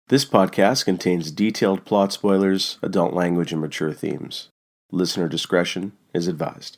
This podcast contains detailed plot spoilers, adult language, and mature themes. Listener discretion is advised.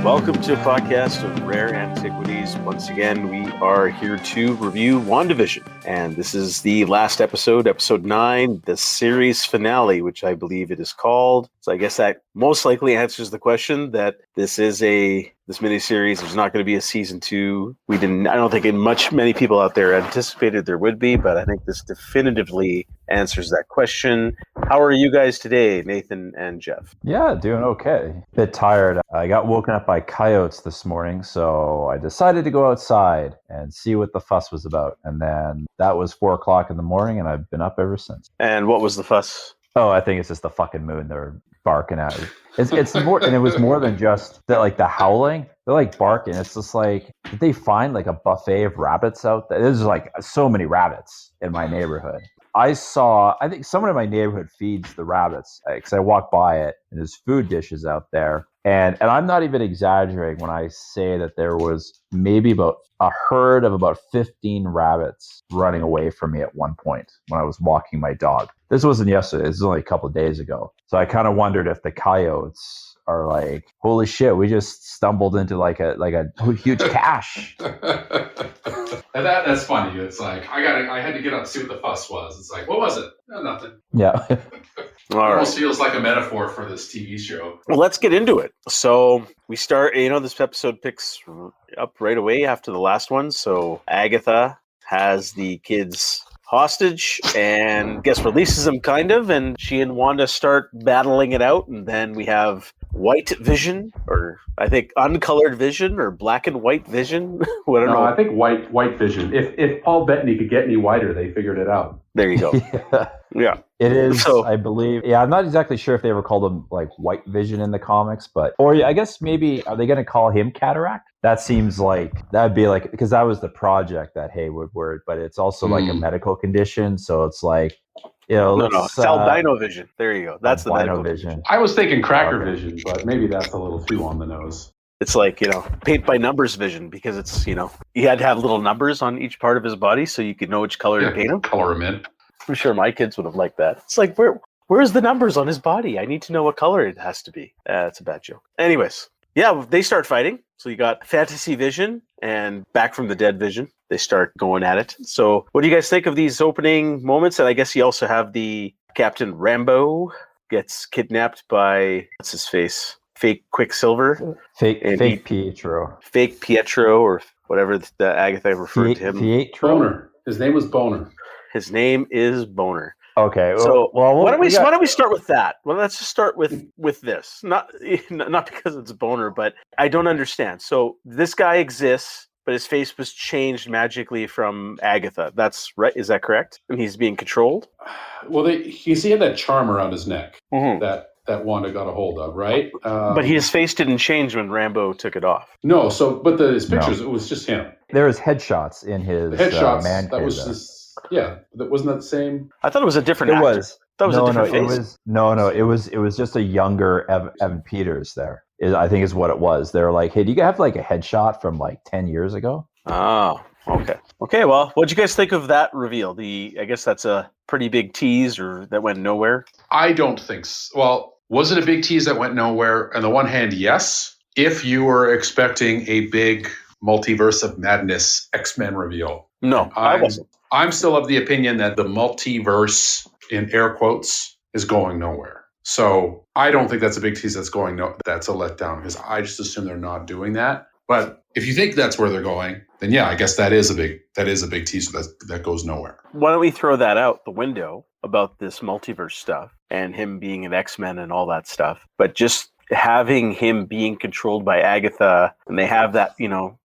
Welcome to a podcast of Rare Antiquities. Once again, we are here to review WandaVision. And this is the last episode, episode 9, the series finale, which I believe it is called. So I guess that most likely answers the question that this miniseries, there's not going to be a season 2. I don't think many people out there anticipated there would be, but I think this definitively answers that question. How are you guys today, Nathan and Jeff? Yeah, doing okay. Bit tired. I got woken up by coyotes this morning, so I decided to go outside and see what the fuss was about. And then that was 4 o'clock in the morning, and I've been up ever since. And what was the fuss? Oh, I think it's just the fucking moon. They're barking at it. It's more, and it was more than just the howling. They're like barking. It's just like, did they find like a buffet of rabbits out there? There's like so many rabbits in my neighborhood. I think someone in my neighborhood feeds the rabbits because I walk by it and there's food dishes out there. And I'm not even exaggerating when I say that there was maybe about a herd of about 15 rabbits running away from me at one point when I was walking my dog. This wasn't yesterday. This was only a couple of days ago. So I kind of wondered if the coyotes are like, holy shit, we just stumbled into like a huge cache. And that's funny. It's like I had to get up to see what the fuss was. It's like, what was it? No, nothing. Yeah. Almost feels like a metaphor for this TV show. Well, let's get into it. So we start, this episode picks up right away after the last one. So Agatha has the kids hostage and releases them kind of, and she and Wanda start battling it out. And then we have white vision, or I think uncolored vision, or black and white vision. I don't know. I think white vision. If Paul Bettany could get any whiter, they figured it out. There you go. Yeah. It is, so, I believe. Yeah, I'm not exactly sure if they ever called him like White Vision in the comics, or I guess maybe, are they going to call him Cataract? That seems like, that'd be like, because that was the project that Haywood word, but it's also like a medical condition. So it's like, it's albino vision. There you go. That's the medical vision. I was thinking cracker vision, but maybe that's a little too on the nose. It's like, paint by numbers vision, because it's, you had to have little numbers on each part of his body so you could know which color to paint him. Color him in. I'm sure my kids would have liked that. It's like, where's the numbers on his body? I need to know what color it has to be. That's a bad joke. Anyways, yeah, they start fighting. So you got fantasy vision and back from the dead vision. They start going at it. So what do you guys think of these opening moments? And I guess you also have the Captain Rambo gets kidnapped by, what's his face? Fake Quicksilver. Fake Pietro. Fake Pietro, or whatever the Agatha referred to him. Pietro? Boner. His name was Boner. His name is Boner. Okay. So why don't we start with that? Well, let's just start with this. Not because it's Boner, but I don't understand. So this guy exists, but his face was changed magically from Agatha. That's right. Is that correct? And he's being controlled? Well, he had that charm around his neck that Wanda got a hold of, right? But his face didn't change when Rambo took it off. No. So, but his pictures, it was just him. There was headshots in his man cave. That was just. Yeah, wasn't that the same? I thought it was a different actor. That was a different face. It was just a younger Evan Peters there. I think is what it was. They're like, hey, do you have like a headshot from like 10 years ago? Oh, okay. Okay, well, what'd you guys think of that reveal? I guess that's a pretty big tease, or that went nowhere? I don't think so. Well, was it a big tease that went nowhere? On the one hand, yes. If you were expecting a big multiverse of madness X-Men reveal. No, I wasn't. I'm still of the opinion that the multiverse, in air quotes, is going nowhere. So I don't think that's a big tease that's that's a letdown, because I just assume they're not doing that. But if you think that's where they're going, then yeah, I guess that is a big teaser that goes nowhere. Why don't we throw that out the window about this multiverse stuff and him being an X-Men and all that stuff, but just having him being controlled by Agatha, and they have that,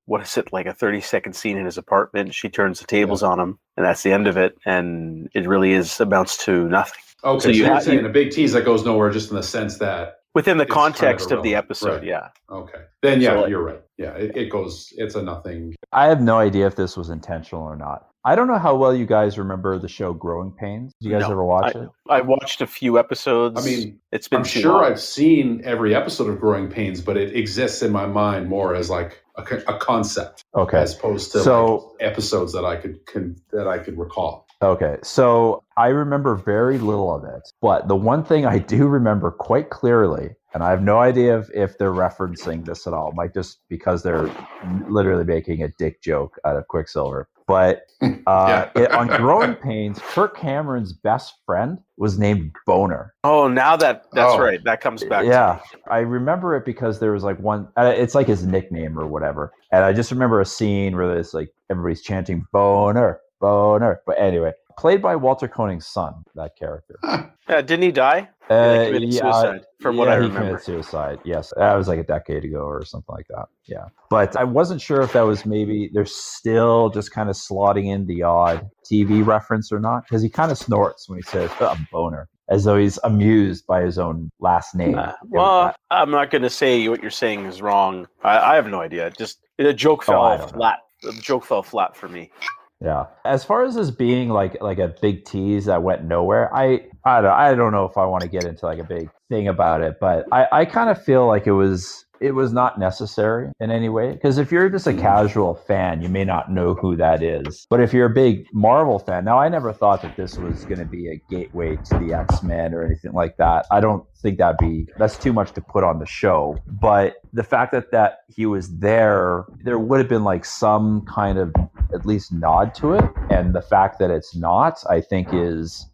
what is it, like a 30-second scene in his apartment. She turns the tables on him, and that's the end of it. And it really amounts to nothing. Okay, so you're saying a big tease that goes nowhere, just in the sense that within the context of the episode, right. Yeah. Okay, then yeah, you're right. Yeah, it's a nothing. I have no idea if this was intentional or not. I don't know how well you guys remember the show Growing Pains. Did you guys ever watch it? I watched a few episodes. I mean, it's been I'm too sure long. I've seen every episode of Growing Pains, but it exists in my mind more as like a concept, as opposed to like episodes that I could recall. Okay, so I remember very little of it, but the one thing I do remember quite clearly, and I have no idea if they're referencing this at all, might just because they're literally making a dick joke out of Quicksilver. But on Growing Pains, Kirk Cameron's best friend was named Boner. Oh, now that's right. That comes back to me. I remember it because there was like one, it's like his nickname or whatever. And I just remember a scene where it's like everybody's chanting Boner, Boner. But anyway, played by Walter Koenig's son, that character. Didn't he die? He committed suicide, from what I remember. He committed suicide, yes. That was like a decade ago or something like that, yeah. But I wasn't sure if that was maybe they're still just kind of slotting in the odd TV reference or not, because he kind of snorts when he says, Boner, as though he's amused by his own last name. I'm not going to say what you're saying is wrong. I have no idea. Just the joke fell flat. The joke fell flat for me. Yeah. As far as this being like a big tease that went nowhere, I don't know if I want to get into like a big thing about it, but I kind of feel like it was not necessary in any way. Because if you're just a casual fan, you may not know who that is. But if you're a big Marvel fan, now I never thought that this was going to be a gateway to the X-Men or anything like that. I don't think that's too much to put on the show. But the fact that he was there would have been like some kind of at least nod to it. And the fact that it's not, I think there's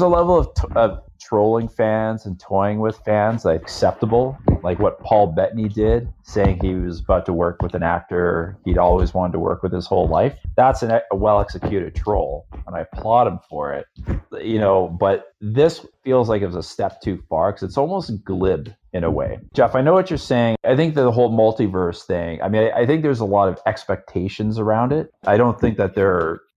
a level of trolling fans and toying with fans that's acceptable, like what Paul Bettany did, saying he was about to work with an actor he'd always wanted to work with his whole life. That's a well-executed troll, and I applaud him for it. But this feels like it was a step too far because it's almost glib in a way. Jeff, I know what you're saying. I think the whole multiverse thing, I mean, I think there's a lot of expectations around it. I don't think that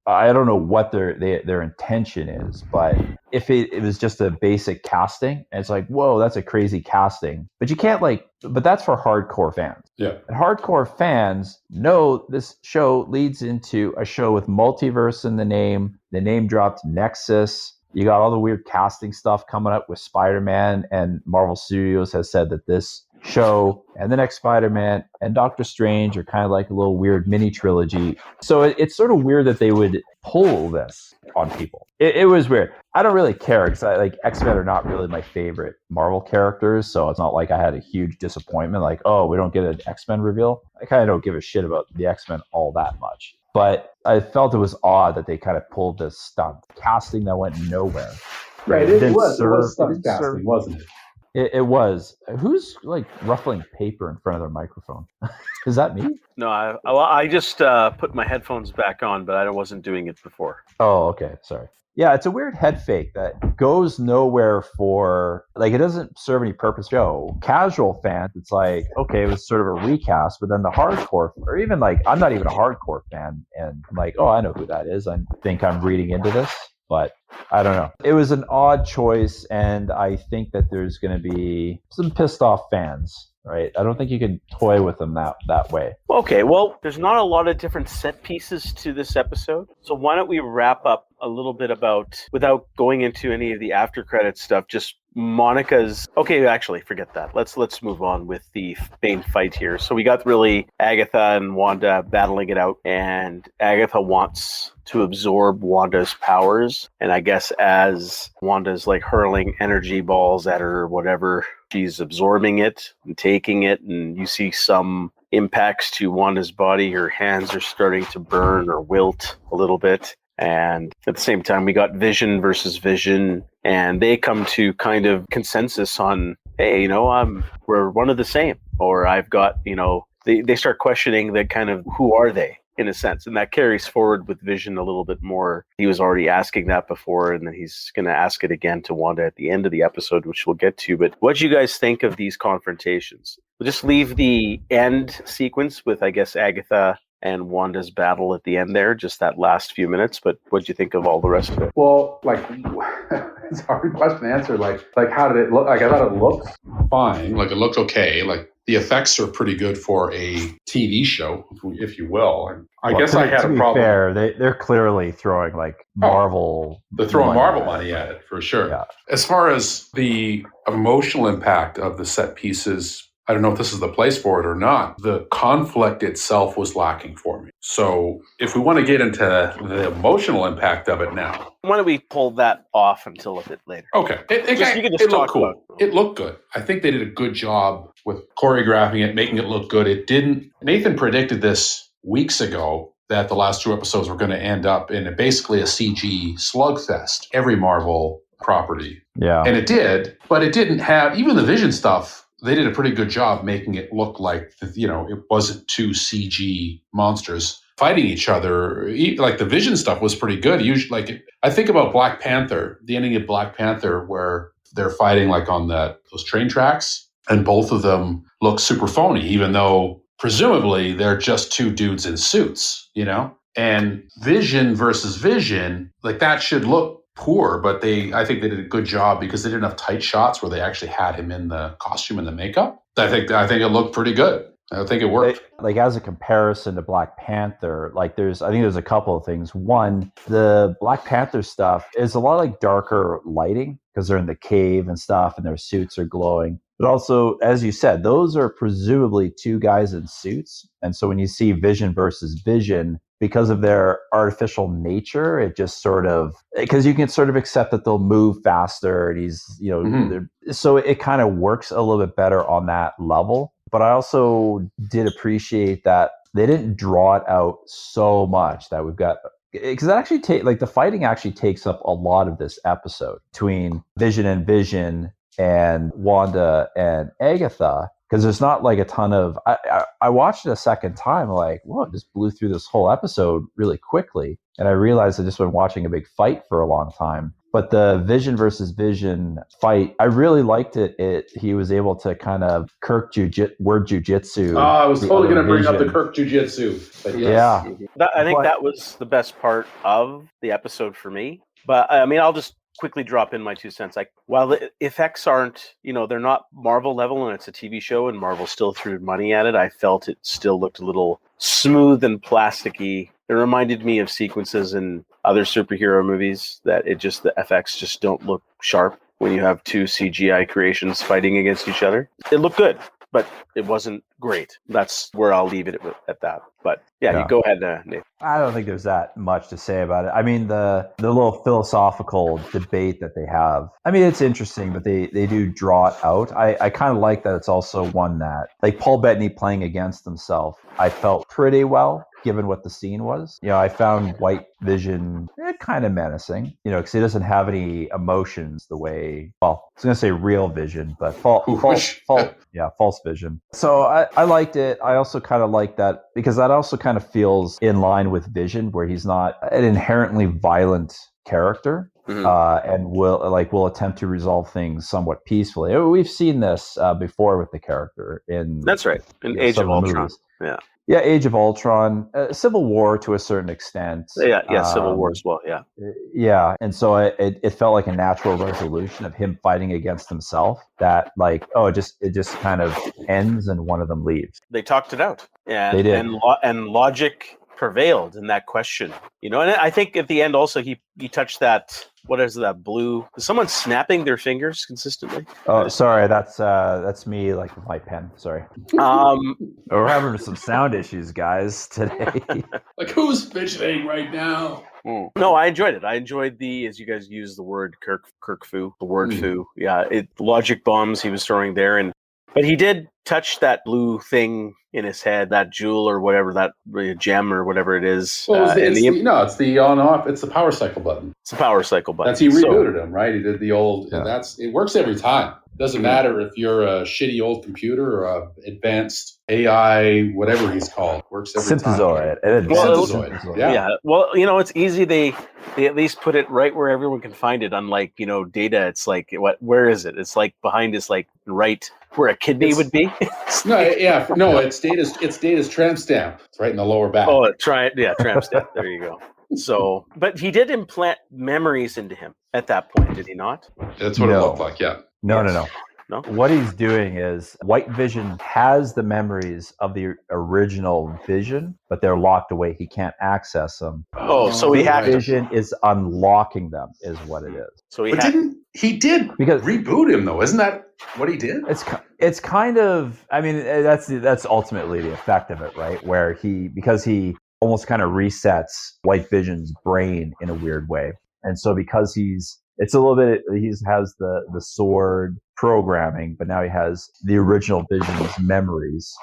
I don't know what their intention is, but if it was just a basic casting, and it's like, whoa, that's a crazy casting. But you can't but that's for hardcore fans. Yeah. And hardcore fans know this show leads into a show with multiverse in the name. The name dropped Nexus. You got all the weird casting stuff coming up with Spider-Man, and Marvel Studios has said that this show and the next Spider-Man and Doctor Strange are kind of like a little weird mini trilogy. So it's sort of weird that they would pull this on people. It was weird. I don't really care because X-Men are not really my favorite Marvel characters, so it's not like I had a huge disappointment like, oh, we don't get an X-Men reveal. I kind of don't give a shit about the X-Men all that much. But I felt it was odd that they kind of pulled this stunt casting that went nowhere. Right, it was stunt casting, wasn't it? It was. Who's like ruffling paper in front of their microphone? Is that me? No, I just put my headphones back on, but I wasn't doing it before. Oh, okay. Sorry. Yeah, it's a weird head fake that goes nowhere for, it doesn't serve any purpose. Casual fans, it's like, okay, it was sort of a recast, but then the hardcore, or even I'm not even a hardcore fan, and I'm like, oh, I know who that is. I think I'm reading into this, but I don't know. It was an odd choice, and I think that there's going to be some pissed off fans. Right, I don't think you can toy with them that way. Okay, well, there's not a lot of different set pieces to this episode, so why don't we wrap up a little bit without going into any of the after credits stuff, just Monica's. Okay, actually, forget that. Let's move on with the main fight here. So we got really Agatha and Wanda battling it out, and Agatha wants to absorb Wanda's powers, and I guess as Wanda's hurling energy balls at her or whatever, she's absorbing it and taking it, and you see some impacts to Wanda's body. Her hands are starting to burn or wilt a little bit. And at the same time, we got Vision versus Vision, and they come to kind of consensus on, hey, we're one of the same. Or I've got, they start questioning the kind of, who are they, in a sense. And that carries forward with Vision a little bit more. He was already asking that before, and then he's going to ask it again to Wanda at the end of the episode, which we'll get to. But what do you guys think of these confrontations? We'll just leave the end sequence with, I guess, Agatha and Wanda's battle at the end there, just that last few minutes. But what do you think of all the rest of it? Well, it's a hard question to answer. How did it look? I thought it looked fine. It looked okay. The effects are pretty good for a TV show, if you will. And I guess I had to a be problem. fair, they're clearly throwing like Marvel. They're throwing Marvel money at it for sure. Yeah. As far as the emotional impact of the set pieces, I don't know if this is the place for it or not. The conflict itself was lacking for me. So if we want to get into the emotional impact of it now. Why don't we pull that off until a bit later? Okay. It looked cool. It looked good. I think they did a good job with choreographing it, making it look good. It didn't. Nathan predicted this weeks ago that the last 2 episodes were going to end up in basically a CG slugfest, every Marvel property. Yeah. And it did, but it didn't have, even the Vision stuff, they did a pretty good job making it look like, it wasn't 2 CG monsters fighting each other. Like the Vision stuff was pretty good. Usually, I think about Black Panther, the ending of Black Panther, where they're fighting like on those train tracks, and both of them look super phony, even though presumably they're just 2 dudes in suits, And Vision versus Vision, like that should look poor, but I think they did a good job because they didn't have tight shots where they actually had him in the costume and the makeup. I think it looked pretty good. I think it worked. Like as a comparison to Black Panther, I think there's a couple of things. One, the Black Panther stuff is a lot like darker lighting because they're in the cave and stuff and their suits are glowing. But also, as you said, those are presumably 2 guys in suits. And so when you see Vision versus Vision, because of their artificial nature, it just sort of, because you can sort of accept that they'll move faster and he's, so it kind of works a little bit better on that level. But I also did appreciate that they didn't draw it out so much that we've got, because that actually the fighting actually takes up a lot of this episode between Vision and Wanda and Agatha, because there's not like a ton of, I watched it a second time, like, whoa, it just blew through this whole episode really quickly. And I realized I just been watching a big fight for a long time. But the Vision versus Vision fight, I really liked it. He was able to kind of word jujitsu. Oh, I was totally going to bring up the Kirk jujitsu. Yes. Yeah. I think that was the best part of the episode for me. But I mean, I'll just quickly drop in my 2 cents. Like, while the effects aren't, they're not Marvel level and it's a TV show and Marvel still threw money at it, I felt it still looked a little smooth and plasticky. It reminded me of sequences in other superhero movies that the FX just don't look sharp when you have 2 CGI creations fighting against each other. It looked good, but it wasn't great. That's where I'll leave it at that. But yeah. You go ahead, Nate. I don't think there's that much to say about it. I mean, the little philosophical debate that they have, I mean, it's interesting, but they do draw it out. I kind of like that it's also one that, like Paul Bettany playing against himself, I felt pretty well, given what the scene was. I found White Vision kind of menacing, because he doesn't have any emotions the way, well, I was going to say real Vision, but false Vision. So I liked it. I also kind of like that because that also kind of feels in line with Vision, where he's not an inherently violent character. Mm-hmm. And will attempt to resolve things somewhat peacefully. We've seen this before with the character in That's right, in Age of Ultron. Yeah, Age of Ultron, Civil War to a certain extent. Yeah, Civil War as well. Yeah, yeah, and so it felt like a natural resolution of him fighting against himself. That it just kind of ends and one of them leaves. They talked it out, they did, and logic prevailed in that question. And I think at the end also he touched that. What is that blue? Is someone snapping their fingers consistently? Oh, sorry, that's me, like with my pen. Sorry. We're having some sound issues, guys, today. Like, who's fidgeting right now? No, I enjoyed it. I enjoyed as you guys used the word Kirk fu, the word fu. Yeah, logic bombs he was throwing there, but he did touch that blue thing in his head, that jewel or whatever, that gem or whatever it is. Well, it's the on-off. It's the power cycle button. It's the power cycle button. He rebooted him, right? He did the old. Yeah. It works every time. Doesn't matter if you're a shitty old computer or a advanced AI, whatever he's called. Works every time. Synthezoid. Yeah. Well, it's easy. They at least put it right where everyone can find it. Unlike Data, it's like where is it? It's like behind us, like right where a kidney would be. It's Data's tramp stamp. It's right in the lower back. Oh, tramp stamp. There you go. So, but he did implant memories into him at that point, did he not? That's what it looked like. Yeah. No. No. What he's doing is White Vision has the memories of the original Vision, but they're locked away. He can't access them. Oh, so he hacked him. Vision is unlocking them, is what it is. So he But he did Because reboot him though? Isn't that what he did? it's kind of, I mean, that's ultimately the effect of it, right? Where because he almost kind of resets White Vision's brain in a weird way, and so because it's a little bit, he has the sword programming, but now he has the original Vision's memories.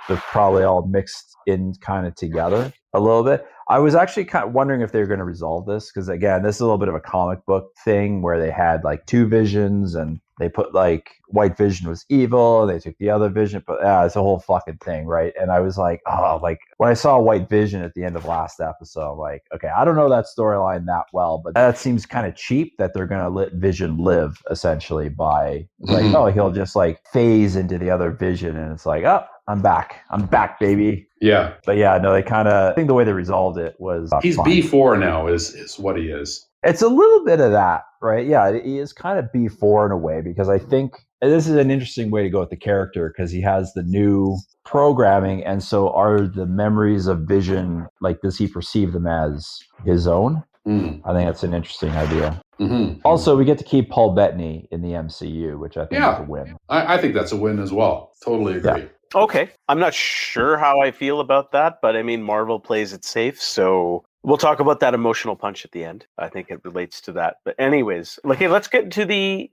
They're probably all mixed in kind of together a little bit. I was actually kind of wondering if they were going to resolve this, because again, this is a little bit of a comic book thing where they had like two Visions and they put like White Vision was evil, they took the other Vision, but it's a whole fucking thing, right? And I was like, oh, like when I saw White Vision at the end of last episode, I'm like, okay, I don't know that storyline that well, but that seems kind of cheap that they're going to let Vision live essentially by like, oh, he'll just like phase into the other Vision, and it's like, oh, I'm back, baby. Yeah. But yeah, no, they kind of, I think the way they resolved it was he's fine. B4 now is what he is. It's a little bit of that, right? Yeah, he is kind of B4 in a way, because I think this is an interesting way to go with the character, because he has the new programming, and so are the memories of Vision, like, does he perceive them as his own? I think that's an interesting idea. Also, we get to keep Paul Bettany in the MCU, which I think is a win. I think that's a win as well. Totally agree. Yeah. Okay. I'm not sure how I feel about that, but I mean, Marvel plays it safe, so we'll talk about that emotional punch at the end. I think it relates to that. But anyways, okay, let's get into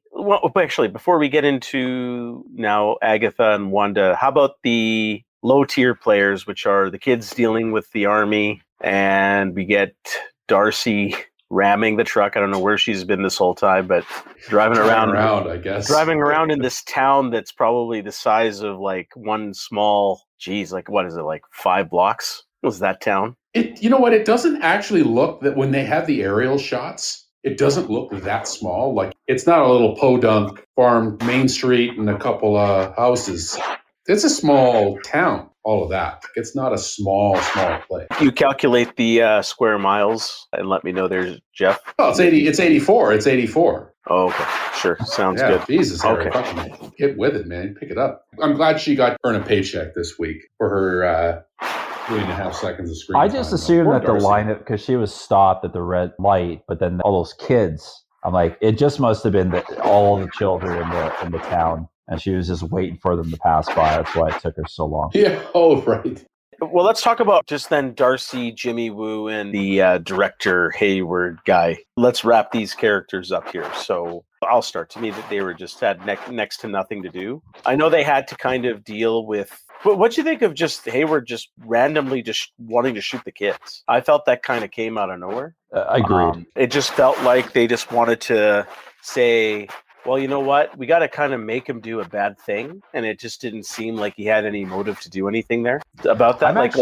actually, before we get into now Agatha and Wanda, how about the low tier players, which are the kids dealing with the army, and we get Darcy ramming the truck. I don't know where she's been this whole time, but driving around, I guess. Driving around in this town that's probably the size of like one small, like what is it, like 5 blocks? Was that town? You know what? It doesn't actually look that when they have the aerial shots, it doesn't look that small. Like, it's not a little podunk farm, Main Street, and a couple of houses. It's a small town, all of that. It's not a small place. You calculate the square miles and let me know there's Jeff. Oh, it's 84. It's 84. Oh, okay. Sure. Sounds good. Jesus, Harry, Okay. fucking get with it, man. Pick it up. I'm glad she got earn a paycheck this week for her 3.5 seconds of screen I time. just assumed that the Darcy. lineup, because she was stopped at the red light, but then all those kids, I'm like, it just must have been all the children in the town, and she was just waiting for them to pass by. That's why it took her so long. Yeah. Oh, right. Well, let's talk about just then Darcy, Jimmy Woo, and the director Hayward guy. Let's wrap these characters up here. So I'll start. To me, that they were just had next to nothing to do. I know they had to kind of deal with. What'd you think of just Hayward just randomly just wanting to shoot the kids? I felt that kind of came out of nowhere. Agreed. It just felt like they just wanted to say, well, you know what? We got to kind of make him do a bad thing. And it just didn't seem like he had any motive to do anything there about that. Like,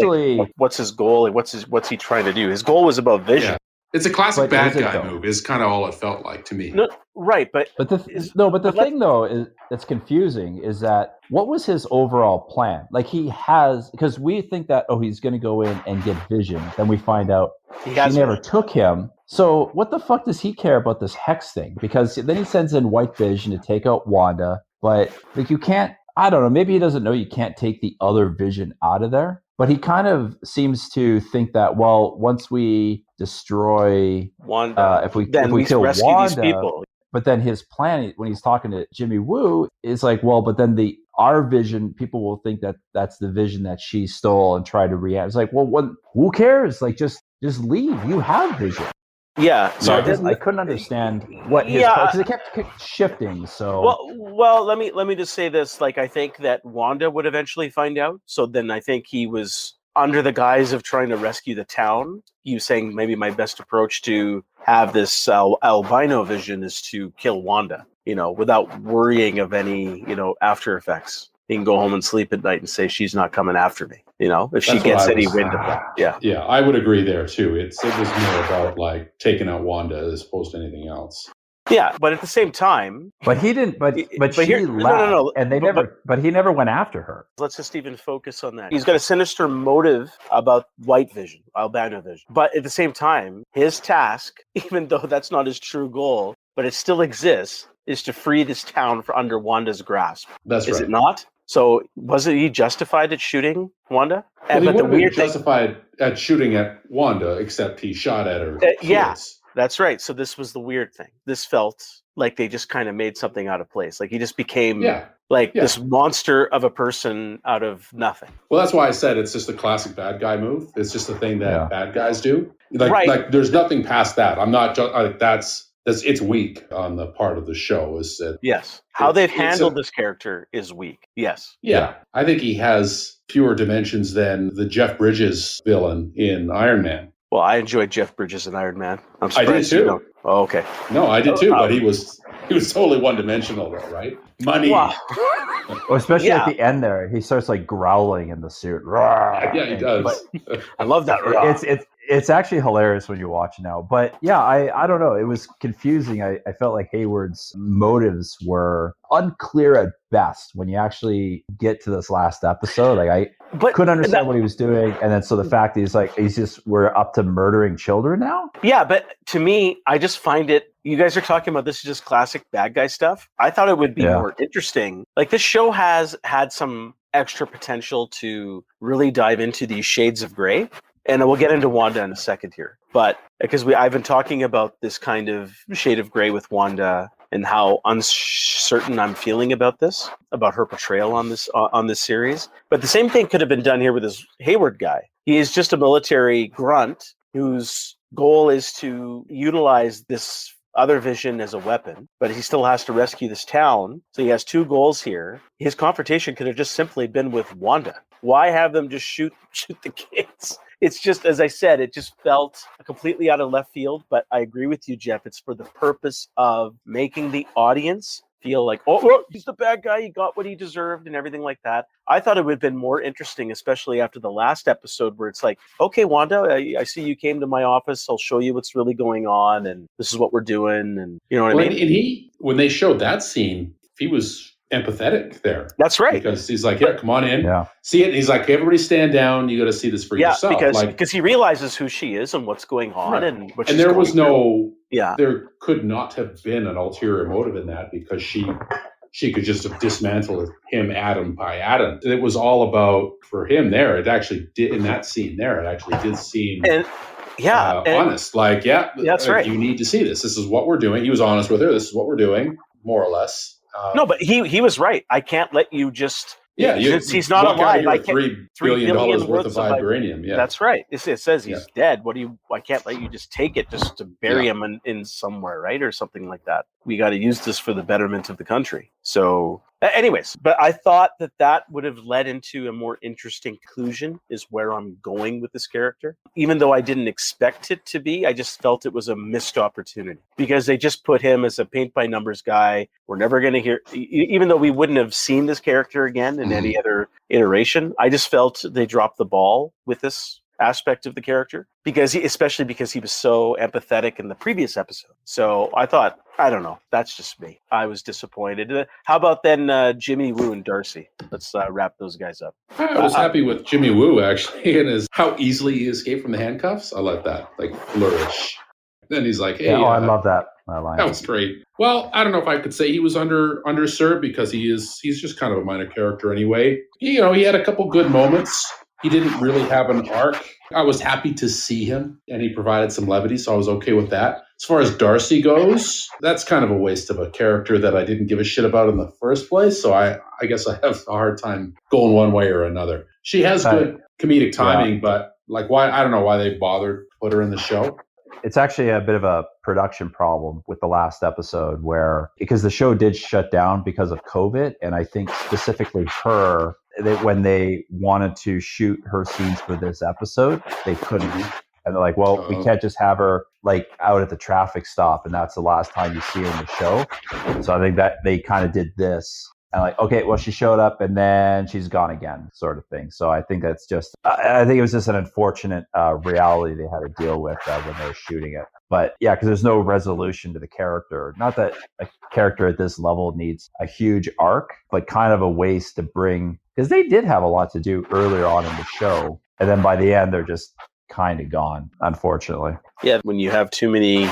what's his goal? And what's he trying to do? His goal was about Vision. Yeah. It's a classic But bad is it, guy though? move. Is kind of all it felt like to me. No, right. But the thing though is that's confusing is that what was his overall plan? Like, he has, because we think that, oh, he's going to go in and get Vision. Then we find out she never took him. So what the fuck does he care about this hex thing? Because then he sends in White Vision to take out Wanda, but like, you can't, I don't know, maybe he doesn't know you can't take the other Vision out of there. But he kind of seems to think that, well, once we destroy Wanda, if we kill rescue Wanda, these people. But then his plan, when he's talking to Jimmy Woo, is like, well, but then our Vision, people will think that that's the Vision that she stole and try to react. It's like, well, who cares? Like, just leave. You have Vision. Yeah. So I couldn't understand what his because it kept shifting. So well, let me just say this. Like, I think that Wanda would eventually find out. So then I think he was under the guise of trying to rescue the town. He was saying maybe my best approach to have this albino Vision is to kill Wanda, without worrying of any, after effects. He can go home and sleep at night and say she's not coming after me. If she gets any wind of that. Yeah. Yeah, I would agree there too. It was more about like taking out Wanda as opposed to anything else. Yeah, but at the same time, but he didn't. But she here, left, no, and they never. But he never went after her. Let's just even focus on that. He's got a sinister motive about White Vision, albino Vision. But at the same time, his task, even though that's not his true goal, but it still exists, is to free this town for under Wanda's grasp. That's right. Is it not? So wasn't he justified at shooting Wanda? Well, he but would the have been weird thing, justified at shooting at Wanda, except he shot at her yeah. kids. That's right. So this was the weird thing. This felt like they just kind of made something out of place. Like he just became this monster of a person out of nothing. Well, that's why I said it's just a classic bad guy move. It's just a thing that bad guys do. Like there's nothing past that. I'm not just it's weak on the part of the show. Is that yes? How they've handled this character is weak. Yes. Yeah, I think he has fewer dimensions than the Jeff Bridges villain in Iron Man. Well, I enjoyed Jeff Bridges in Iron Man. I'm surprised I did too. You don't. Oh, okay. No, I did too, but he was totally one-dimensional though, right? Money. Wow. Well, especially at the end there, he starts like growling in the suit. Yeah, he does. I love that. It's actually hilarious when you watch now. But yeah, I don't know. It was confusing. I felt like Hayward's motives were unclear at best when you actually get to this last episode. Like I couldn't understand what he was doing. And then so the fact that we're up to murdering children now? Yeah, but to me, I just find it, you guys are talking about this is just classic bad guy stuff. I thought it would be more interesting. Like this show has had some extra potential to really dive into these shades of gray. And we'll get into Wanda in a second here. But because I've been talking about this kind of shade of gray with Wanda and how uncertain I'm feeling about this, about her portrayal on this series. But the same thing could have been done here with this Hayward guy. He is just a military grunt whose goal is to utilize this other vision as a weapon, but he still has to rescue this town. So he has two goals here. His confrontation could have just simply been with Wanda. Why have them just shoot the kids? It's just, as I said, it just felt completely out of left field. But I agree with you, Jeff. It's for the purpose of making the audience feel like, oh, he's the bad guy. He got what he deserved and everything like that. I thought it would have been more interesting, especially after the last episode where it's like, okay, Wanda, I see you came to my office. I'll show you what's really going on. And this is what we're doing. And you know what I mean? And when they showed that scene, he was empathetic there. That's right. Because he's like, here, come on in. Yeah. See it. And he's like, everybody stand down. You got to see this for yourself. Because he realizes who she is and what's going on. Right. And there was there could not have been an ulterior motive in that because she could just have dismantled him atom by atom. It was all about, for him there, it actually did, in that scene there, it actually did seem honest. Like, that's right. You need to see this. This is what we're doing. He was honest with her. This is what we're doing, more or less. No, but he was right. I can't let you just. Yeah, he's not alive. I can't. $3 billion worth of vibranium. Yeah, that's right. It says he's dead. I can't let you just take it just to bury him in somewhere, right, or something like that. We got to use this for the betterment of the country. So, anyways, but I thought that would have led into a more interesting conclusion. Is where I'm going with this character. Even though I didn't expect it to be, I just felt it was a missed opportunity because they just put him as a paint by numbers guy. We're never going to hear, even though we wouldn't have seen this character again in any other iteration. I just felt they dropped the ball with this aspect of the character especially because he was so empathetic in the previous episode. So I thought, I don't know, that's just me. I was disappointed. How about then Jimmy Woo and Darcy? Let's wrap those guys up. I was happy with Jimmy Woo actually, and how easily he escaped from the handcuffs. I like that, like flourish. Then he's like, hey, I love that line. That was great. Well, I don't know if I could say he was underserved because he's just kind of a minor character anyway. He had a couple good moments. He didn't really have an arc. I was happy to see him, and he provided some levity, so I was okay with that. As far as Darcy goes, that's kind of a waste of a character that I didn't give a shit about in the first place, so I guess I have a hard time going one way or another. She has good comedic timing, but why? I don't know why they bothered to put her in the show. It's actually a bit of a production problem with the last episode because the show did shut down because of COVID, and I think specifically her, that when they wanted to shoot her scenes for this episode, they couldn't. And they're like, well, we can't just have her out at the traffic stop and that's the last time you see her in the show. So I think that they kind of did this. And okay, well, she showed up and then she's gone again, sort of thing. So I think that's I think it was just an unfortunate reality they had to deal with when they were shooting it. But yeah, because there's no resolution to the character. Not that a character at this level needs a huge arc, but kind of a waste to bring, because they did have a lot to do earlier on in the show. And then by the end, they're just kind of gone, unfortunately. Yeah, when you have too many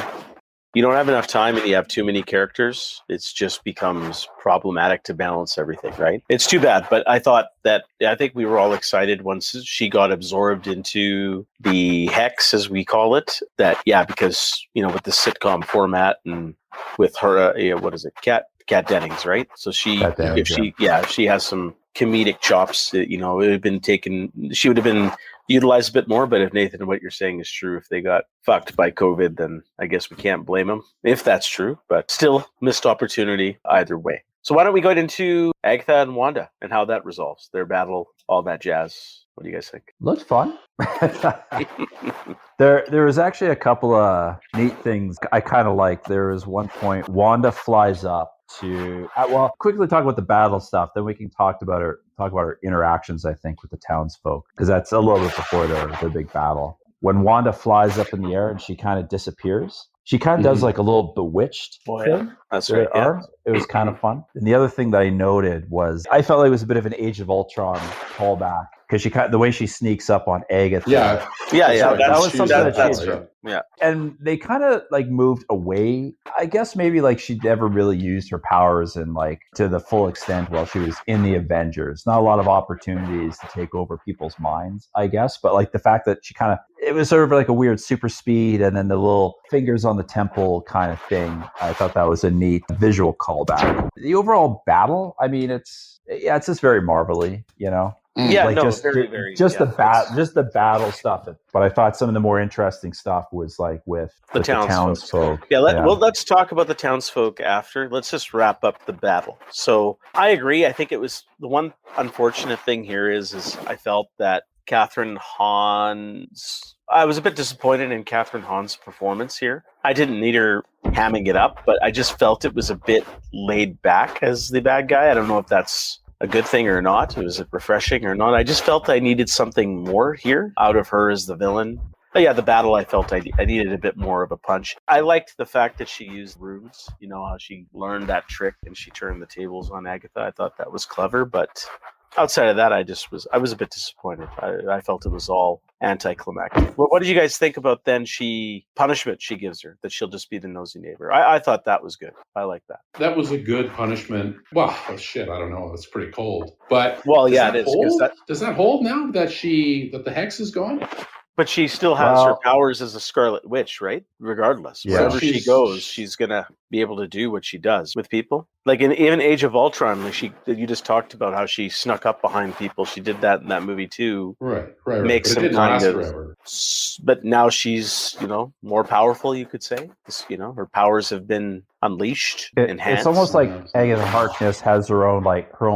you don't have enough time and you have too many characters, it just becomes problematic to balance everything, right? It's too bad, but I think we were all excited once she got absorbed into the hex, as we call it, because, with the sitcom format and with her, what is it, Kat Dennings, right? So she has some comedic chops, it would have been she would have been utilized a bit more. But if Nathan, what you're saying is true, if they got fucked by COVID, then I guess we can't blame them if that's true, but still missed opportunity either way. So why don't we go into Agatha and Wanda and how that resolves their battle, all that jazz. What do you guys think? Looks fun. There was actually a couple of neat things I kind of like. There was one point Wanda flies up to quickly talk about the battle stuff, then we can talk about her interactions, I think, with the townsfolk, because that's a little bit before their big battle. When Wanda flies up in the air and she kind of disappears, she kind of does like a little bewitched thing. That's right. Yeah. It was kind of fun. And the other thing that I noted was I felt like it was a bit of an Age of Ultron callback, because the way she sneaks up on Agatha. Yeah. That was something that's true. Yeah. And they kind of like moved away. I guess maybe like she never really used her powers and like to the full extent while she was in the Avengers. Not a lot of opportunities to take over people's minds, I guess. But like the fact that it was sort of like a weird super speed and then the little fingers on the temple kind of thing. I thought that was a neat visual callback. The overall battle, I mean, it's just very Marvel-y, Yeah, like very, very. Just the battle stuff. But I thought some of the more interesting stuff was like with the townsfolk. Let's talk about the townsfolk after. Let's just wrap up the battle. So I agree. I think it was the one unfortunate thing here is I felt that Catherine Hahn's. I was a bit disappointed in Catherine Hahn's performance here. I didn't need her hamming it up, but I just felt it was a bit laid back as the bad guy. I don't know if that's a good thing or not. Was it refreshing or not? I just felt I needed something more here out of her as the villain. But yeah, the battle, I felt I needed a bit more of a punch. I liked the fact that she used runes, how she learned that trick and she turned the tables on Agatha. I thought that was clever, but outside of that, I was a bit disappointed. I felt it was all anticlimactic. What did you guys think about then punishment she gives her, that she'll just be the nosy neighbor? I thought that was good. I like that. That was a good punishment. Well, I don't know. It's pretty cold. But it is. Does that hold now that the hex is gone? But she still has her powers as a Scarlet Witch, right? Regardless. Yeah. Wherever she goes, she's going to be able to do what she does with people. Like in even Age of Ultron, you just talked about how she snuck up behind people. She did that in that movie too. Right. Makes but it didn't last forever. But now she's, more powerful, you could say. Her powers have been unleashed, enhanced. It's almost like Agatha Harkness has her own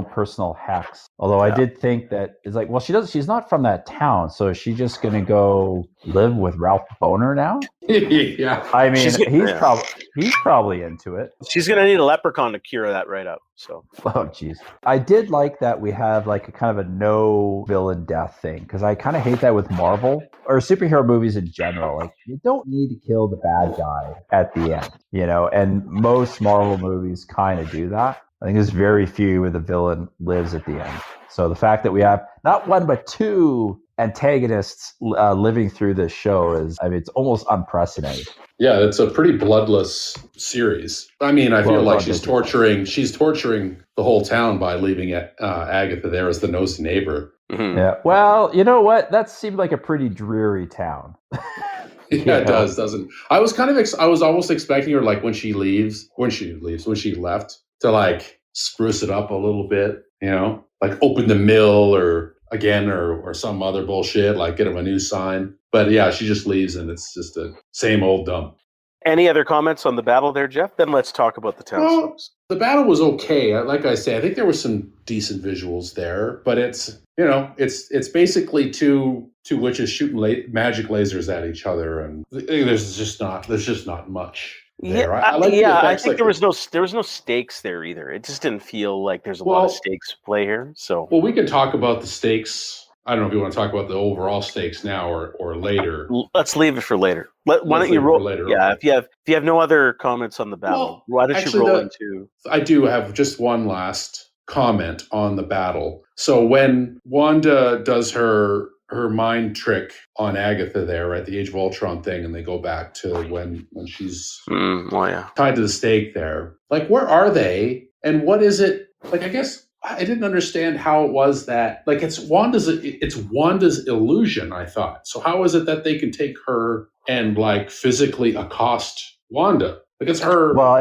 personal hex. Although I did think that it's like, well, she's not from that town, so is she just going to go live with Ralph Boner now? Yeah. I mean, he's probably into it. She's going to need a leprechaun to cure that right up. So. Oh, jeez. I did like that we have like a kind of a no villain death thing, because I kind of hate that with Marvel or superhero movies in general. Like, you don't need to kill the bad guy at the end, and most Marvel movies kind of do that. I think there's very few where the villain lives at the end. So the fact that we have not one but two antagonists living through this show it's almost unprecedented. Yeah, it's a pretty bloodless series. I mean, I feel like she's torturing the whole town by leaving Agatha there as the nosy neighbor. Mm-hmm. Yeah. Well, you know what? That seemed like a pretty dreary town. Yeah, it does, doesn't? I was I was almost expecting her, like when she left, to like spruce it up a little bit, like open the mill or some other bullshit, like get him a new sign. But yeah, she just leaves and it's just the same old dump. Any other comments on the battle there, Jeff? Then let's talk about the townsfolk. The battle was okay. Like I say, I think there were some decent visuals there, but it's basically two witches shooting magic lasers at each other, and there's just not much there. I think there was no stakes there either. It just didn't feel like there's a lot of stakes to play here. So we can talk about the stakes. I don't know if you want to talk about the overall stakes now or later. Let's leave it for later. Why don't you roll? Later, yeah, okay. If you have no other comments on the battle, why don't you roll into? I do have just one last comment on the battle. So when Wanda does her her mind trick on Agatha there at the Age of Ultron thing, and they go back to when she's tied to the stake there. Like, where are they? And what is it? Like, I guess I didn't understand how it was that, like, it's Wanda's illusion, I thought. So how is it that they can take her and, like, physically accost Wanda? Like, it's her. Well,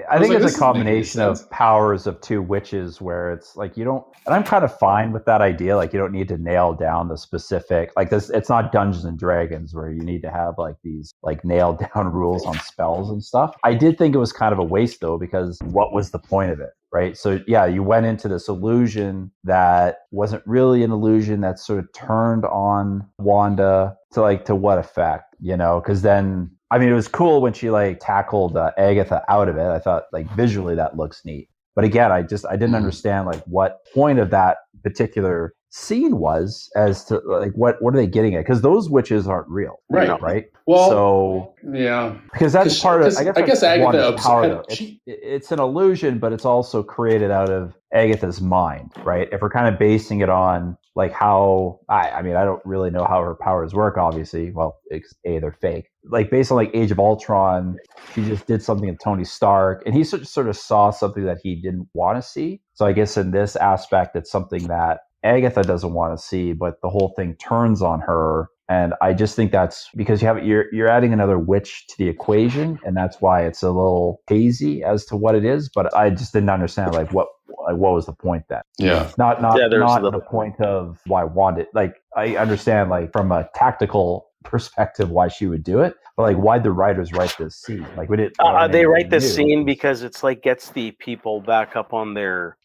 I think like, it's a combination of powers of two witches where it's like you don't, and I'm kind of fine with that idea. Like, you don't need to nail down the specific, like this, it's not Dungeons and Dragons where you need to have like these like nailed down rules on spells and stuff. I did think it was kind of a waste though, because what was the point of it? Right. So yeah, you went into this illusion that wasn't really an illusion that sort of turned on Wanda to what effect, because then, I mean, it was cool when she like tackled Agatha out of it. I thought like visually that looks neat. But again, I didn't understand like what point of that particular scene was as to like what are they getting at? Because those witches aren't real, right? Well, so yeah, because that's part of. I guess Agatha power. It's an illusion, but it's also created out of Agatha's mind, right? If we're kind of basing it on like how I mean, I don't really know how her powers work. Obviously, well, they're fake. Like based on like Age of Ultron, she just did something to Tony Stark, and he sort of saw something that he didn't want to see. So I guess in this aspect, it's something that Agatha doesn't want to see, but the whole thing turns on her. And I just think that's because you're adding another witch to the equation, and that's why it's a little hazy as to what it is. But I just didn't understand what was the point then? Yeah, not the point of why Wanda. Like I understand like from a tactical perspective why she would do it, but like why'd the writers write this scene? Like would it? They write this scene because it's like gets the people back up on their,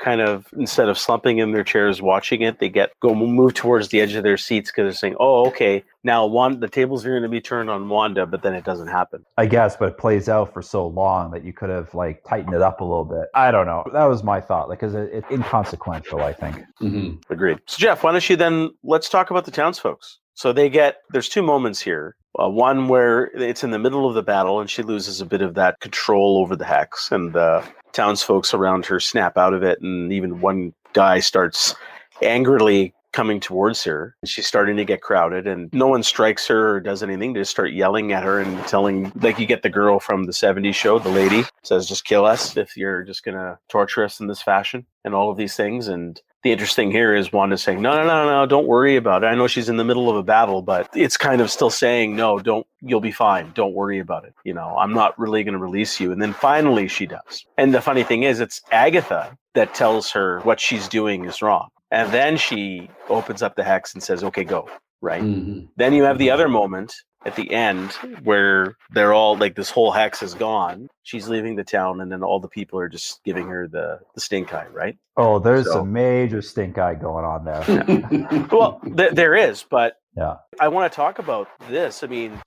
kind of instead of slumping in their chairs watching it, they move towards the edge of their seats because they're saying, "Oh, okay, now the tables are going to be turned on Wanda," but then it doesn't happen. I guess, but it plays out for so long that you could have like tightened it up a little bit. I don't know. That was my thought, like because it's inconsequential, I think. Mm-hmm. Agreed. So Jeff, why don't you let's talk about the townsfolk. So there's two moments here. One where it's in the middle of the battle and she loses a bit of that control over the hex, and the townsfolk around her snap out of it, and even one guy starts angrily coming towards her. She's starting to get crowded, and no one strikes her or does anything. They just start yelling at her and telling, like you get the girl from the 70s show, the lady says, "Just kill us if you're just going to torture us in this fashion," and all of these things. And the interesting here is Wanda saying, no, don't worry about it. I know she's in the middle of a battle, but it's kind of still saying, no, you'll be fine. Don't worry about it. I'm not really going to release you. And then finally she does. And the funny thing is, it's Agatha that tells her what she's doing is wrong. And then she opens up the hex and says, okay, go. Right. Mm-hmm. Then you have the other moment at the end where they're all like, this whole hex is gone. She's leaving the town, and then all the people are just giving her the stink eye, right? Oh, there's a major stink eye going on there. Yeah. Well, there is, but yeah, I want to talk about this. I mean,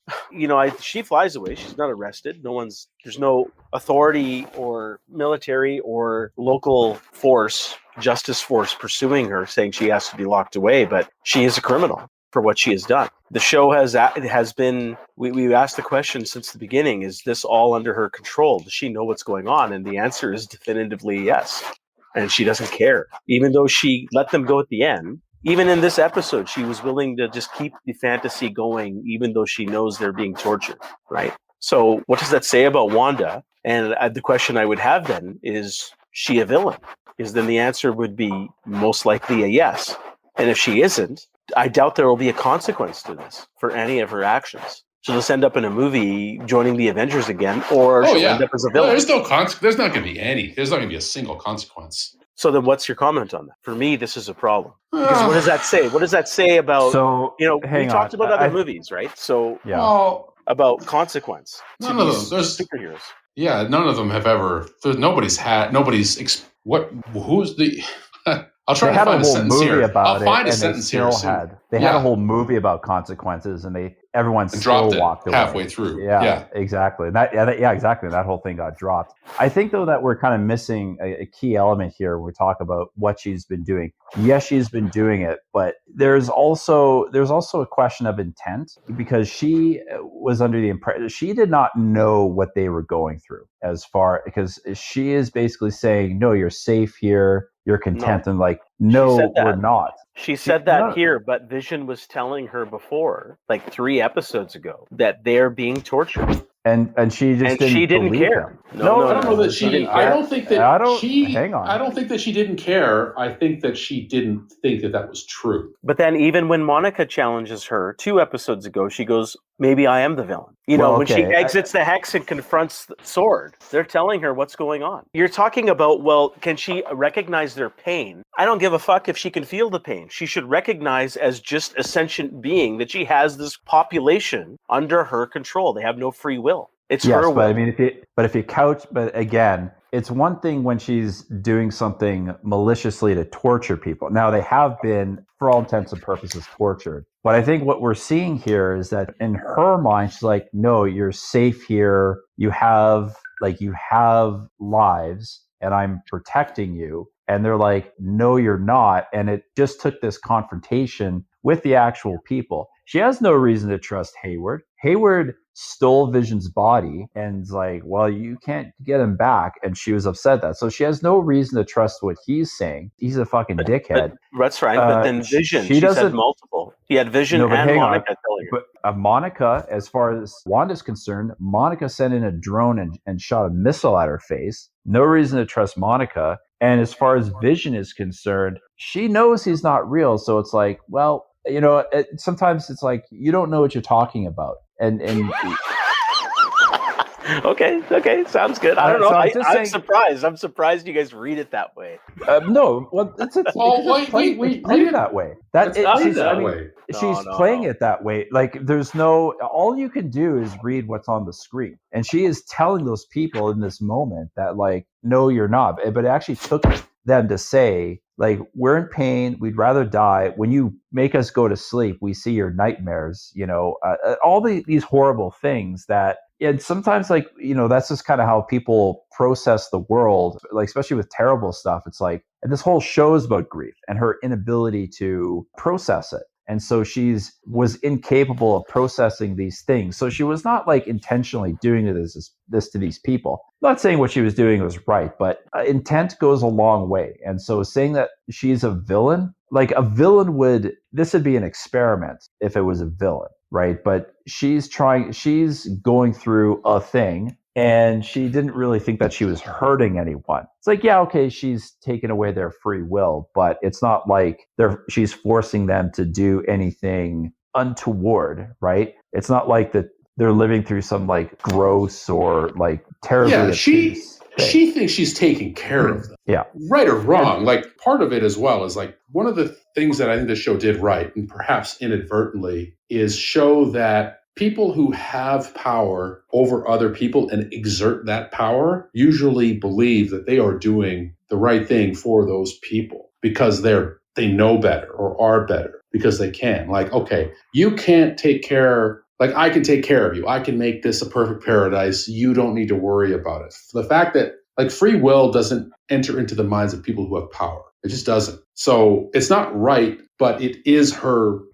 she flies away. She's not arrested. There's no authority or military or local justice force pursuing her, saying she has to be locked away, but she is a criminal for what she has done. The show has been, we've asked the question since the beginning, is this all under her control? Does she know what's going on? And the answer is definitively yes. And she doesn't care. Even though she let them go at the end, even in this episode, she was willing to just keep the fantasy going, even though she knows they're being tortured, right? So what does that say about Wanda? And the question I would have then is she a villain? Because then the answer would be most likely a yes. And if she isn't, I doubt there will be a consequence to this for any of her actions. She'll just end up in a movie joining the Avengers again, or she'll end up as a villain. There's no there's not going to be any. There's not going to be a single consequence. So then what's your comment on that? For me, this is a problem. Because what does that say? What does that say about, we talked about other movies, right? So about consequence. None of them. There's superheroes. Yeah, none of them have ever, who's the... I'll try to find a sentence here. I'll find a sentence here. They had a whole movie about consequences, and everyone still walked away halfway through. Yeah, exactly. Exactly. That whole thing got dropped. I think though that we're kind of missing a key element here when we talk about what she's been doing. Yes, she's been doing it, but there's also a question of intent, because she was under the impression she did not know what they were going through, because she is basically saying, no, you're safe here. You're content. And no, said that. we're not. She said that no. here, but Vision was telling her before, like 3 episodes ago, that they're being tortured. And she just she didn't believe care. him. No, I don't know that she didn't I care. don't think that hang on. I don't think that she didn't care. I think that she didn't think that that was true. But then even when Monica challenges her 2 episodes ago, she goes, maybe I am the villain. When she exits the Hex and confronts the Sword, they're telling her what's going on. You're talking about, well, can she recognize their pain? I don't give a fuck if she can feel the pain. She should recognize as just a sentient being that she has this population under her control. They have no free will. It's her will. But I mean, but again, it's one thing when she's doing something maliciously to torture people. Now, they have been, for all intents and purposes, tortured. But I think what we're seeing here is that in her mind, she's like, no, you're safe here. You have lives and I'm protecting you. And they're like, no, you're not. And it just took this confrontation with the actual people. She has no reason to trust Hayward. Hayward stole Vision's body and is like, well, you can't get him back. And she was upset that. So she has no reason to trust what he's saying. He's a fucking dickhead. But that's right. But then Vision, she said multiple. He had Vision and Monica telling her. But Monica, as far as Wanda's concerned, Monica sent in a drone and shot a missile at her face. No reason to trust Monica. And as far as Vision is concerned, she knows he's not real. So it's like, well, sometimes it's like you don't know what you're talking about. And okay, sounds good. I don't know. I'm surprised. I'm surprised you guys read it that way. No, well, it's playing that way. She's playing it that way. Like, there's all you can do is read what's on the screen, and she is telling those people in this moment that, like, no, you're not. But it actually took them to say, like, we're in pain, we'd rather die. When you make us go to sleep, we see your nightmares, all these horrible things that, and sometimes, like, that's just kind of how people process the world, like, especially with terrible stuff. It's like, and this whole show is about grief and her inability to process it. And so was incapable of processing these things. So she was not, like, intentionally doing this to these people. I'm not saying what she was doing was right, but intent goes a long way. And so saying that she's a villain, like, this would be an experiment if it was a villain, right? But she's going through a thing, and she didn't really think that she was hurting anyone. It's like, yeah, okay, she's taken away their free will, but it's not like she's forcing them to do anything untoward, right? It's not like that they're living through some, like, gross or, like, terribly. Yeah, she thinks she's taking care of them. Yeah. Right or wrong. Like, part of it as well is, like, one of the things that I think the show did right, and perhaps inadvertently, is show that people who have power over other people and exert that power usually believe that they are doing the right thing for those people because they know better or are better because they can. Like, okay, you can't take care, like, I can take care of you. I can make this a perfect paradise. You don't need to worry about it. The fact that, like, free will doesn't enter into the minds of people who have power. It just doesn't. So it's not right, but it is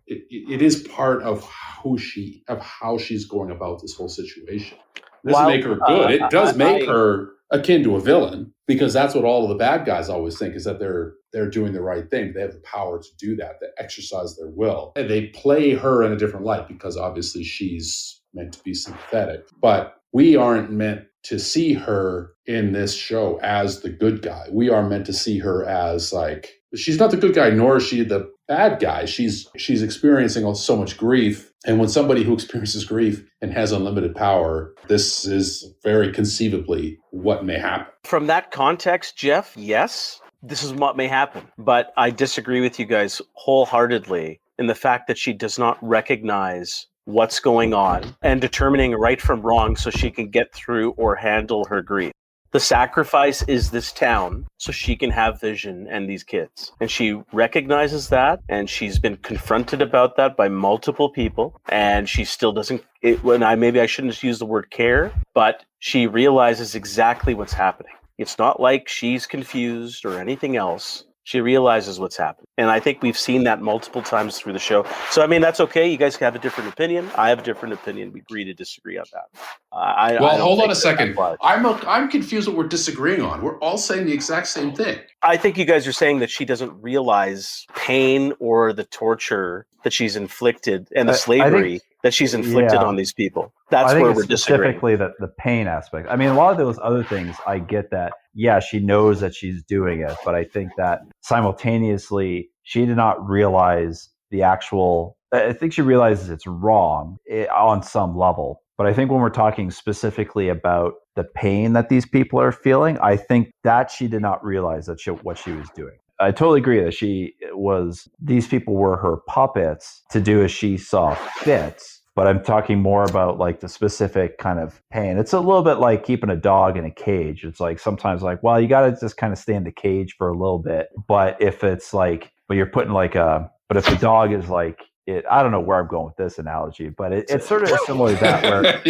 it is part of how she's going about this whole situation. It doesn't make her good. It does make her akin to a villain, because that's what all of the bad guys always think, is that they're doing the right thing. They have the power to do that. They exercise their will. And they play her in a different light because obviously she's meant to be sympathetic. But we aren't meant to see her in this show as the good guy. We are meant to see her as, like, she's not the good guy, nor is she the bad guy. She's experiencing so much grief. And when somebody who experiences grief and has unlimited power, this is very conceivably what may happen. From that context, Jeff, yes, this is what may happen. But I disagree with you guys wholeheartedly in the fact that she does not recognize what's going on and determining right from wrong so she can get through or handle her grief. The sacrifice is this town so she can have Vision and these kids. And she recognizes that, and she's been confronted about that by multiple people, and she still doesn't, maybe I shouldn't use the word care, but she realizes exactly what's happening. It's not like she's confused or anything else. She realizes what's happened. And I think we've seen that multiple times through the show. So, I mean, that's okay. You guys have a different opinion. I have a different opinion. We agree to disagree on that. I don't Hold on think a second. applies. I'm confused what we're disagreeing on. We're all saying the exact same thing. I think you guys are saying that she doesn't realize pain or the torture that she's inflicted and the slavery that she's inflicted on these people. That's where we're disagreeing. Specifically the pain aspect. I mean, a lot of those other things, I get that. Yeah, she knows that she's doing it, but I think that simultaneously she did not realize the actual. I think she realizes it's wrong on some level. But I think when we're talking specifically about the pain that these people are feeling, I think that she did not realize that what she was doing. I totally agree that these people were her puppets to do as she saw fit. But I'm talking more about like the specific kind of pain. It's a little bit like keeping a dog in a cage. It's like sometimes like, well, you got to just kind of stay in the cage for a little bit. But if it's like, but you're putting like but if the dog is like, I don't know where I'm going with this analogy, but it's sort of similar to that where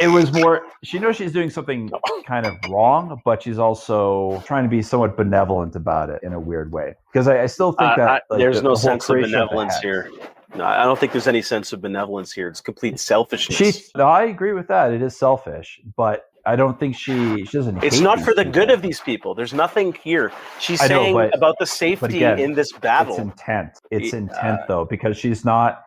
it was more, she knows she's doing something kind of wrong, but she's also trying to be somewhat benevolent about it in a weird way. Because I still think that there's no sense of benevolence here. No, I don't think there's any sense of benevolence here. It's complete selfishness. I agree with that. It is selfish, but I don't think she doesn't. It's not for the good of these people. There's nothing here. She's saying about the safety in this battle. It's intent. It's intent though, because she's not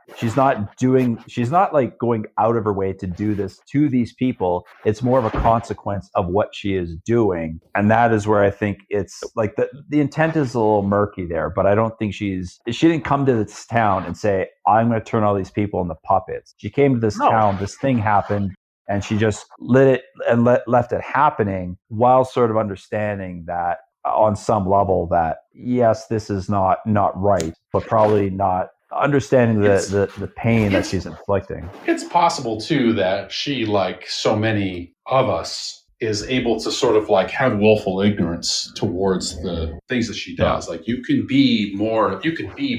like going out of her way to do this to these people. It's more of a consequence of what she is doing. And that is where I think it's like the intent is a little murky there, but I don't think she didn't come to this town and say, I'm going to turn all these people into puppets. She came to this town, this thing happened, and she just lit it and left it happening while sort of understanding that on some level that, yes, this is not right, but probably not understanding the pain that she's inflicting. It's possible, too, that she, like so many of us, is able to sort of like have willful ignorance towards the things that she does. Like you can be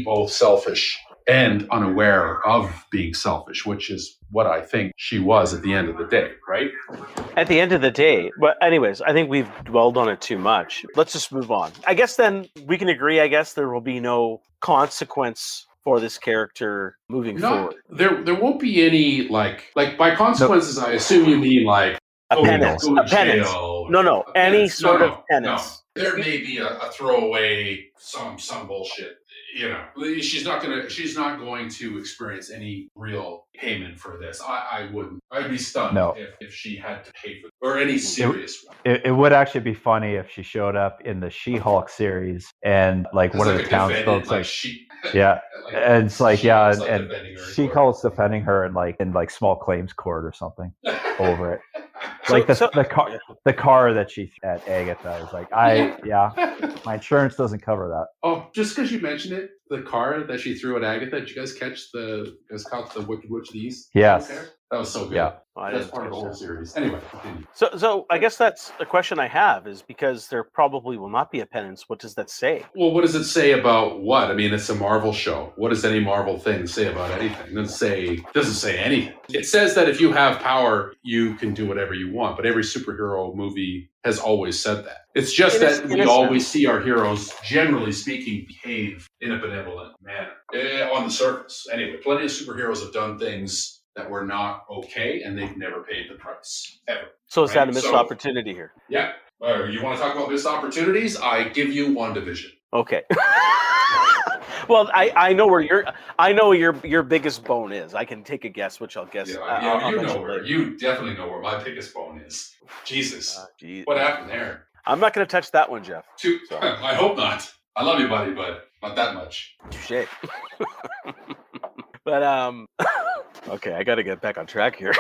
both selfish and unaware of being selfish, which is what I think she was at the end of the day, right? At the end of the day. But anyways, I think we've dwelled on it too much. Let's just move on. I guess then we can agree, there will be no consequence for this character moving forward. There won't be any, like by consequences, I assume you mean like a penance. A penance. No, any sort of penance. No. There may be a throwaway, some bullshit. You know, she's not going to experience any real payment for this. I wouldn't. I'd be stunned if she had to pay for it, or any serious one. It would actually be funny if she showed up in the She-Hulk series and like one of the townsfolk and it's like and She-Hulk's defending her in small claims court or something over it. Like the car that she at Agatha is like, my insurance doesn't cover that. Oh, just because you mentioned it, the car that she threw at Agatha, did you guys catch the Wicked Witch of the East? Yes. That was so good. Yeah. That's part of the whole series. Anyway, continue. So I guess that's a question I have is because there probably will not be a penance. What does that say? Well, what does it say about what? I mean, it's a Marvel show. What does any Marvel thing say about anything? It doesn't say anything. It says that if you have power, you can do whatever you want. But every superhero movie has always said that. It's just that we always see our heroes, generally speaking, behave in a benevolent manner. On the surface. Anyway, plenty of superheroes have done things that were not okay, and they've never paid the price, ever. So is that a missed opportunity here? Yeah. You want to talk about missed opportunities? I give you WandaVision. Okay. Well, I know where your biggest bone is. I can take a guess, which I'll guess. You definitely know where my biggest bone is. Jesus. What happened there? I'm not going to touch that one, Jeff. I hope not. I love you, buddy, but not that much. Touché. But okay, I got to get back on track here.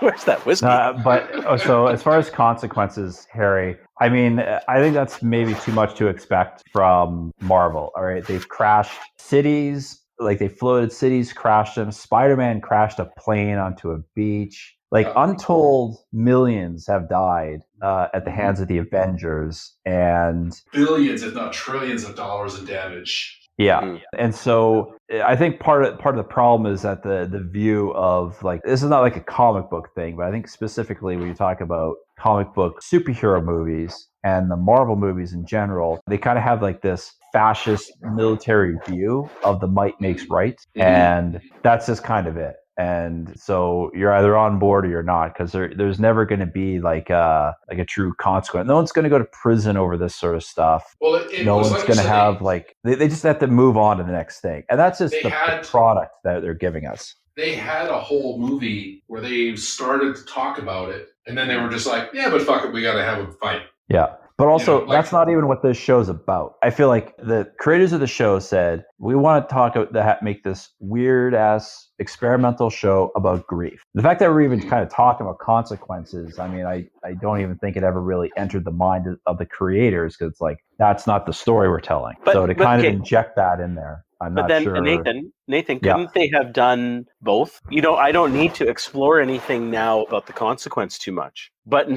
Where's that whiskey? So as far as consequences, Harry, I mean, I think that's maybe too much to expect from Marvel. All right, they've crashed cities, like they floated cities, crashed them. Spider-Man crashed a plane onto a beach. Like untold millions have died at the hands of the Avengers, and billions, if not trillions, of dollars in damage. Yeah. Mm. And so I think part of the problem is that the view of like, this is not like a comic book thing, but I think specifically when you talk about comic book superhero movies and the Marvel movies in general, they kind of have like this fascist military view of the might makes right. And that's just kind of it. And so you're either on board or you're not, because there's never going to be like a true consequence. No one's going to go to prison over this sort of stuff. Well, No one's going to have like they just have to move on to the next thing, and that's just the product that they're giving us. They had a whole movie where they started to talk about it, and then they were just like, "Yeah, but fuck it, we got to have a fight." Yeah. But also, that's not even what this show's about. I feel like the creators of the show said, we want to make this weird-ass experimental show about grief. The fact that we're even kind of talking about consequences, I mean, I don't even think it ever really entered the mind of the creators, because it's like, that's not the story we're telling. So to kind of inject that in there, I'm not sure. Nathan, couldn't they have done both? I don't need to explore anything now about the consequence too much. But,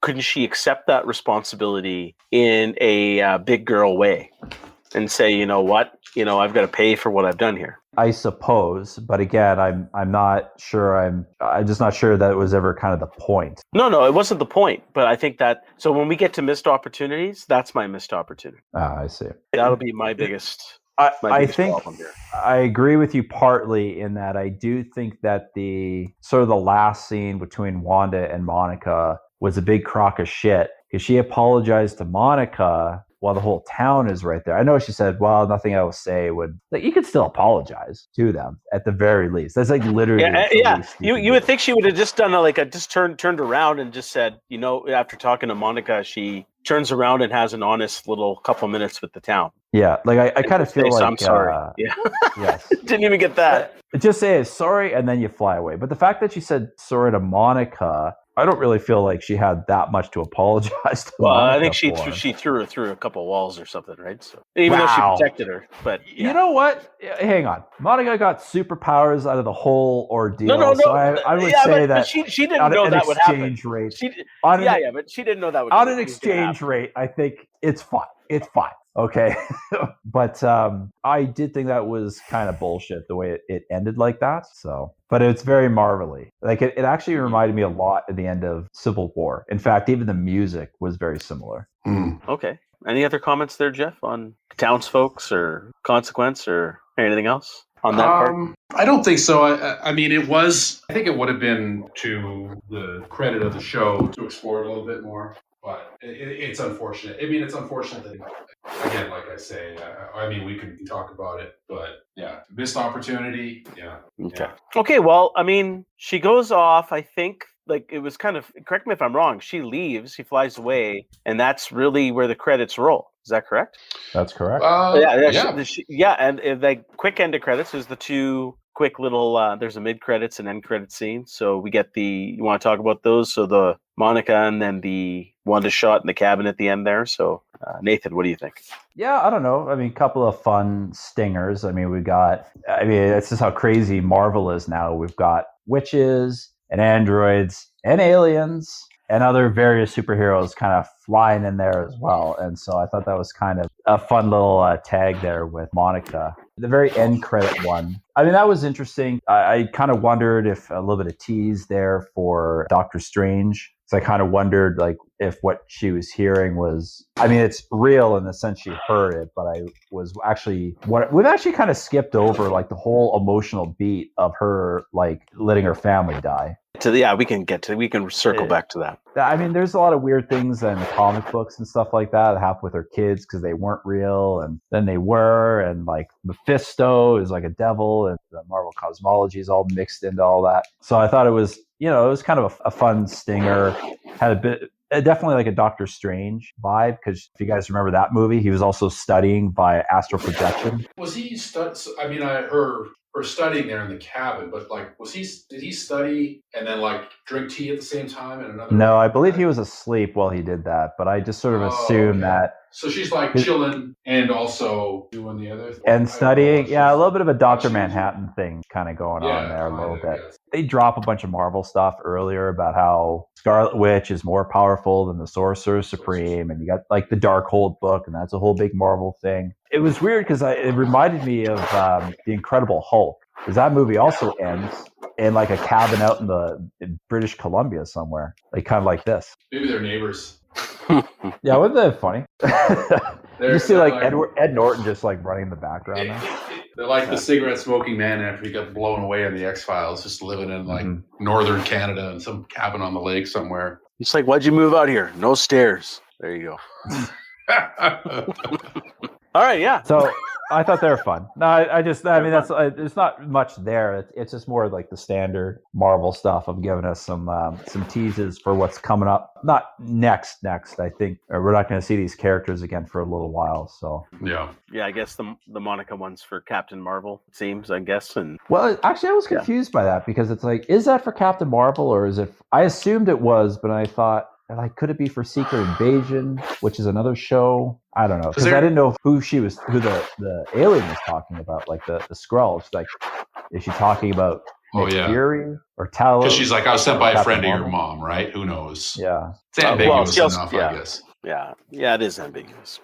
couldn't she accept that responsibility in a big girl way and say, you know what, I've got to pay for what I've done here? I suppose, but again, I'm not sure. I'm just not sure that it was ever kind of the point. No, it wasn't the point. But I think that when we get to missed opportunities, that's my missed opportunity. I see. That'll be my biggest. I think I agree with you partly in that I do think that the sort of the last scene between Wanda and Monica was a big crock of shit, because she apologized to Monica while the whole town is right there. I know she said, well, nothing I will say would, like, you could still apologize to them at the very least. That's like literally. Yeah. You would think she would have just done just turned around and just said, after talking to Monica, she turns around and has an honest little couple minutes with the town. Yeah, like I kind of feel like I'm sorry. Yeah. Yes. Didn't even get that. Just say sorry and then you fly away. But the fact that she said sorry to Monica, I don't really feel like she had that much to apologize to. Well, Monica I think she threw her through a couple walls or something, right? So even though she protected her, but yeah. You know what? Hang on, Monica got superpowers out of the whole ordeal. No. So I would say that she didn't know that would happen. Rate, but she didn't know that would. On an exchange rate, I think it's fine. It's fine. Okay. But I did think that was kind of bullshit the way it ended like that. So, but it's very marvelly. Like it actually reminded me a lot at the end of Civil War. In fact, even the music was very similar. Okay. Any other comments there, Jeff, on townsfolks or consequence or anything else on that part? I don't think so. I mean, I think it would have been to the credit of the show to explore it a little bit more. But it's unfortunate. I mean, it's unfortunate that, again, like I say, we can talk about it, but yeah, missed opportunity. Yeah. Okay. Yeah. Okay. Well, I mean, she goes off, I think, like it was kind of, correct me if I'm wrong, she leaves, she flies away, and that's really where the credits roll. Is that correct? That's correct. And like quick end of credits is the two quick little, there's a mid-credits and end-credit scene. So we get you want to talk about those? So the Monica and then the Wanda shot in the cabin at the end there. So Nathan, what do you think? Yeah, I don't know. I mean, a couple of fun stingers. I mean, that's just how crazy Marvel is now. We've got witches and androids and aliens and other various superheroes kind of flying in there as well. And so I thought that was kind of a fun little tag there with Monica. The very end credit one, I mean, that was interesting. I kind of wondered if a little bit of tease there for Doctor Strange. So I kind of wondered like if what she was hearing was, I mean, it's real in the sense she heard it, but we've actually kind of skipped over like the whole emotional beat of her like letting her family die. We can circle back to that. I mean, there's a lot of weird things in comic books and stuff like that happen with her kids because they weren't real and then they were, and like Mephisto is like a devil and the Marvel cosmology is all mixed into all that. So I thought it was, it was kind of a fun stinger. Had a bit, definitely like a Doctor Strange vibe, because if you guys remember that movie, he was also studying by astral projection. Was he her studying there in the cabin, but like, did he study and then like drink tea at the same time in another? No, I believe he was asleep while he did that, but I just sort of assumed that So she's like chilling and also doing the other thing. And studying. Yeah, a little bit of a Dr. Manhattan thing kind of going on there a little bit. Yes. They drop a bunch of Marvel stuff earlier about how Scarlet Witch is more powerful than the Sorcerer Supreme, and you got like the Darkhold book, and that's a whole big Marvel thing. It was weird because it reminded me of The Incredible Hulk, because that movie also ends in like a cabin out in British Columbia somewhere, like kind of like this. Maybe they're neighbors. Yeah, wasn't that funny? You see like Ed Norton just like running in the background there. They're like the cigarette smoking man after he got blown away in the X-Files, just living in like northern Canada in some cabin on the lake somewhere. He's like, why'd you move out here? No stairs. There you go. All right, yeah. So I thought they were fun. No, I mean, that's there's not much there. It's just more like the standard Marvel stuff of giving us some teases for what's coming up. Not next. I think we're not going to see these characters again for a little while. So yeah. I guess the Monica one's for Captain Marvel. It seems, I guess. And well, actually, I was confused by that because it's like, is that for Captain Marvel or is it? I assumed it was, but I thought, like, could it be for Secret Invasion, which is another show? I don't know, because I didn't know who the alien was talking about, like the Skrulls. Like, is she talking about Nick Fury or Talos? Because she's like, I was sent by a friend of your mom, right? Who knows? Yeah, it's ambiguous enough, I guess. Yeah, it is ambiguous.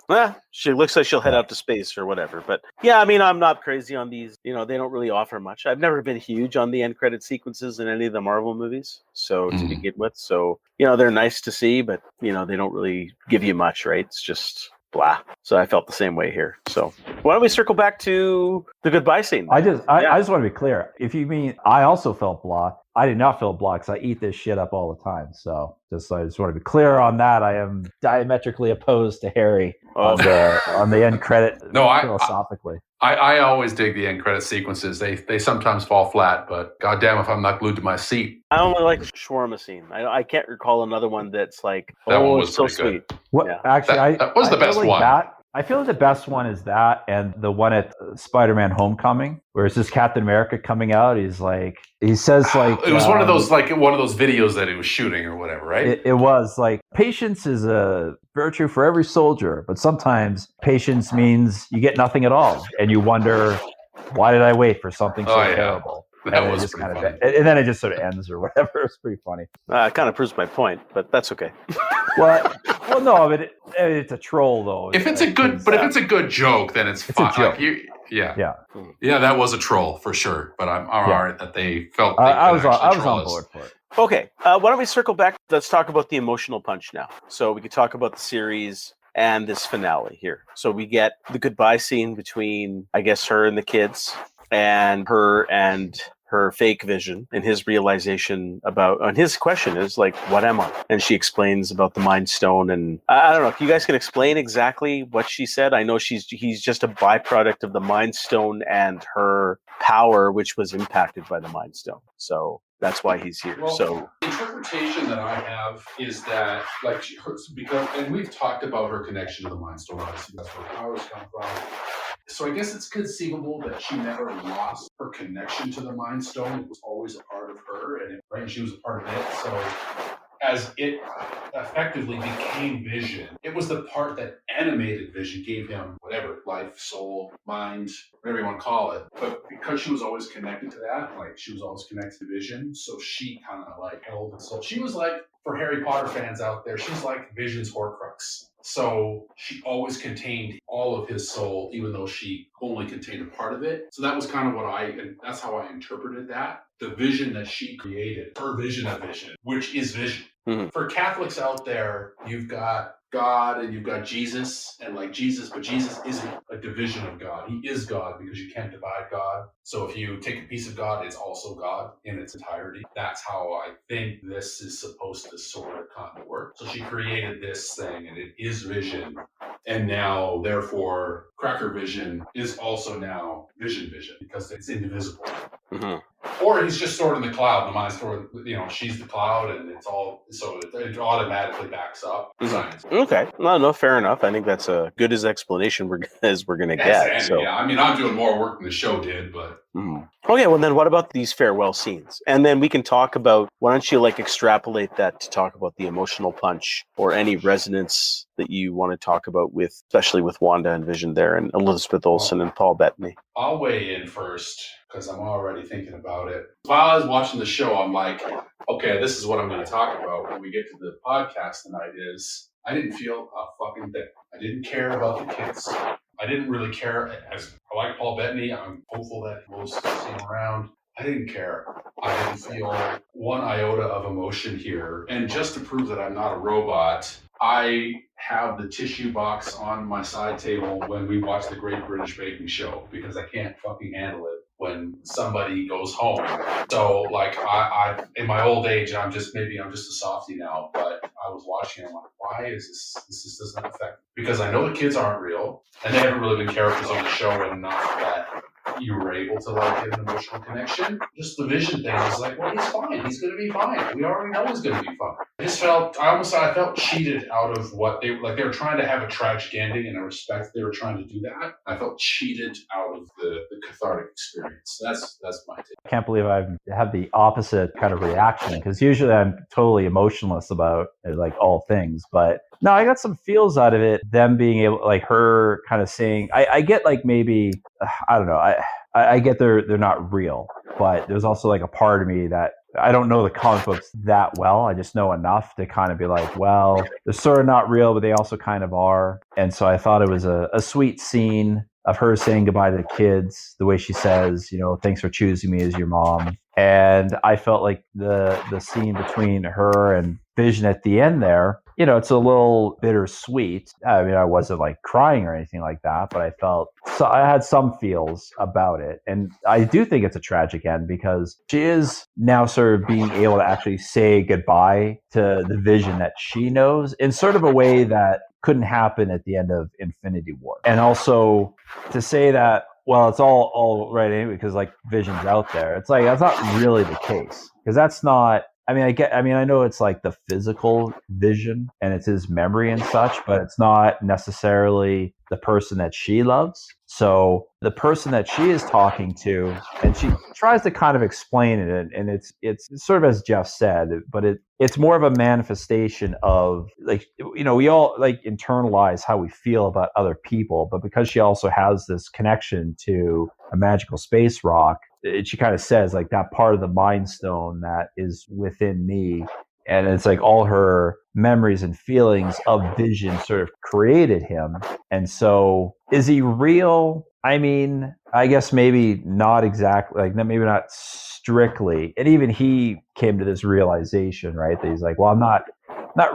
She looks like she'll head out to space or whatever. But yeah, I mean, I'm not crazy on these. You know, they don't really offer much. I've never been huge on the end credit sequences in any of the Marvel movies. So to begin with, so they're nice to see, but they don't really give you much, right? It's just blah. So I felt the same way here. So why don't we circle back to the goodbye scene? I just want to be clear. If you mean I also felt blah, I did not feel blah because I eat this shit up all the time. So I just want to be clear on that. I am diametrically opposed to Harry on the end credit. Philosophically. I always dig the end credit sequences. They sometimes fall flat, but goddamn if I'm not glued to my seat. I only like the shawarma scene. I can't recall another one that's like that one was so sweet. What actually that was the best one. I feel like the best one is that and the one at Spider-Man Homecoming, where it's just Captain America coming out. He says like it was one of those videos that he was shooting or whatever, right? It was like patience is a virtue for every soldier, but sometimes patience means you get nothing at all, and you wonder, why did I wait for something so terrible? That was pretty funny. And then it just sort of ends or whatever. It's pretty funny. It kind of proves my point, but that's okay. Well, no, but it's a troll though. If it's a good joke, then it's fine. Joke. Yeah, that was a troll for sure. But I'm all right that they felt. I was on board for it. Okay, why don't we circle back? Let's talk about the emotional punch now. So we could talk about the series and this finale here. So we get the goodbye scene between, I guess, her and the kids, and her and her fake vision, and his realization and his question is like, what am I? And she explains about the Mind Stone, and I don't know if you guys can explain exactly what she said. I know he's just a byproduct of the Mind Stone and her power, which was impacted by the Mind Stone. So that's why he's here. Well, so the interpretation that I have is that, like, and we've talked about her connection to the Mind Stone. Obviously, that's where powers come from. So I guess it's conceivable that she never lost her connection to the Mind Stone. It was always a part of her, and she was a part of it. So as it effectively became Vision, it was the part that animated Vision, gave him whatever, life, soul, mind, whatever you want to call it. But because she was always connected to that, like she was always connected to Vision, so she kind of like held the soul. She was like, for Harry Potter fans out there, she's like Vision's Horcrux. So she always contained all of his soul, even though she only contained a part of it. So that was kind of and that's how I interpreted that. The vision that she created, her vision of Vision, which is Vision. Mm-hmm. For Catholics out there, you've got God and you've got Jesus, and like Jesus, but Jesus isn't a division of God. He is God because you can't divide God. So if you take a piece of God, it's also God in its entirety. That's how I think this is supposed to sort of kind of work. So she created this thing, and it is Vision. And now, therefore, Cracker Vision is also now Vision because it's indivisible. Mm-hmm. Or he's just stored in the cloud. The mind's stored, she's the cloud, and it's all, so it automatically backs up science. Okay. No, fair enough. I think that's a good as explanation as we're going to get. So. Yeah, I mean, I'm doing more work than the show did, but... Okay, well then what about these farewell scenes? And then we can talk about, why don't you extrapolate that to talk about the emotional punch or any resonance that you want to talk about with, especially with Wanda and Vision there and Elizabeth Olsen and Paul Bettany. I'll weigh in first because I'm already thinking about it. While I was watching the show, I'm like, okay, this is what I'm going to talk about when we get to the podcast tonight is I didn't feel a fucking thing. I didn't care about the kids. I didn't really care. As I like Paul Bettany, I'm hopeful that we'll see him around. I didn't care. I didn't feel one iota of emotion here. And just to prove that I'm not a robot, I have the tissue box on my side table when we watch the Great British Baking Show because I can't fucking handle it when somebody goes home. So I in my old age, I'm just a softie now, but I was watching, I'm like, why is this doesn't affect me? Because I know the kids aren't real and they haven't really been characters on the show enough that you were able to get an emotional connection. Just the Vision thing is well, he's fine. He's going to be fine. We already know he's going to be fine. I felt cheated out of what they were trying to have a tragic ending, and I respect they were trying to do that. I felt cheated out of the cathartic experience. That's my take. I can't believe I have the opposite kind of reaction because usually I'm totally emotionless about all things, but no, I got some feels out of it. Them being able, her kind of saying, I get maybe, I don't know, I get they're not real, but there's also a part of me that I don't know the comic books that well. I just know enough to kind of be well, they're sort of not real, but they also kind of are. And so I thought it was a sweet scene of her saying goodbye to the kids, the way she says, thanks for choosing me as your mom. And I felt the scene between her and Vision at the end there, it's a little bittersweet. I mean, I wasn't crying or anything like that, but I had some feels about it. And I do think it's a tragic end because she is now sort of being able to actually say goodbye to the Vision that she knows in sort of a way that couldn't happen at the end of Infinity War. And also to say that, well, it's all right anyway because Vision's out there. It's that's not really the case because that's not. I know it's the physical Vision and it's his memory and such, but it's not necessarily the person that she loves. So the person that she is talking to, and she tries to kind of explain it, and it's sort of as Jeff said, but it's more of a manifestation of we all internalize how we feel about other people, but because she also has this connection to a magical space rock, she kind of says that part of the Mind Stone that is within me. And it's all her memories and feelings of Vision sort of created him. And so is he real? I mean, I guess maybe not exactly, maybe not strictly. And even he came to this realization, right? That he's well, I'm not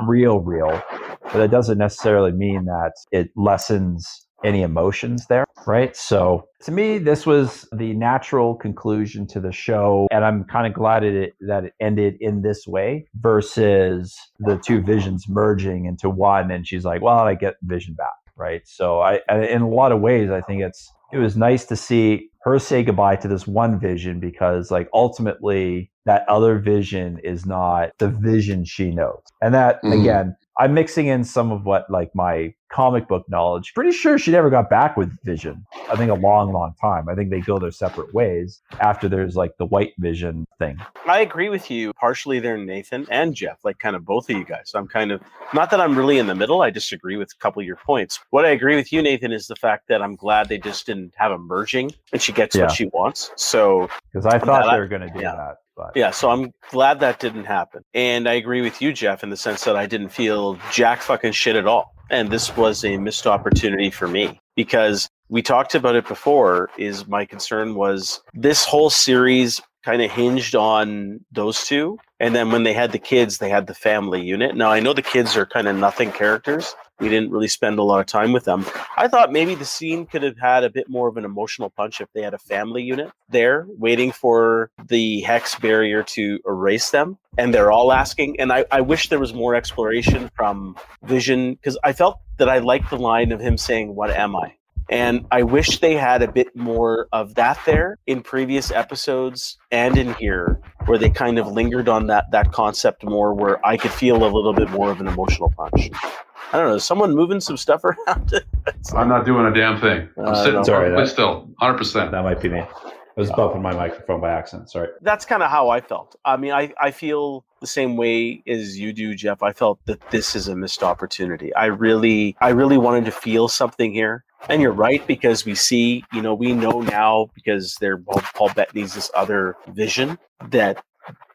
real, but it doesn't necessarily mean that it lessens any emotions there, right? So to me, this was the natural conclusion to the show, and I'm kind of glad that it ended in this way versus the two Visions merging into one, and she's well, I get Vision back, right? So I in a lot of ways, I think it was nice to see her say goodbye to this one Vision because ultimately that other Vision is not the Vision she knows. And that, again, I'm mixing in some of what my comic book knowledge. Pretty sure she never got back with Vision. I think a long, long time. I think they go their separate ways after there's the White Vision thing. I agree with you partially there, Nathan and Jeff, kind of both of you guys. I'm kind of, not that I'm really in the middle. I disagree with a couple of your points. What I agree with you, Nathan, is the fact that I'm glad they just didn't have a merging and she gets what she wants. So, because I thought they were going to do that. But. Yeah, so I'm glad that didn't happen. And I agree with you, Jeff, in the sense that I didn't feel jack fucking shit at all. And this was a missed opportunity for me because we talked about it before, is my concern was this whole series kind of hinged on those two. And then when they had the kids, they had the family unit. Now, I know the kids are kind of nothing characters. We didn't really spend a lot of time with them. I thought maybe the scene could have had a bit more of an emotional punch if they had a family unit there waiting for the hex barrier to erase them. And they're all asking. And I wish there was more exploration from Vision because I felt that I liked the line of him saying, "What am I?" And I wish they had a bit more of that there in previous episodes and in here, where they kind of lingered on that concept more, where I could feel a little bit more of an emotional punch. I don't know. Is someone moving some stuff around? I'm not doing a damn thing. I'm sitting perfectly still, 100%. That might be me. I was bumping my microphone by accident. Sorry. That's kind of how I felt. I mean, I feel the same way as you do, Jeff. I felt that this is a missed opportunity. I really wanted to feel something here. And you're right, because we see, we know now, because Paul Bettany's this other vision, that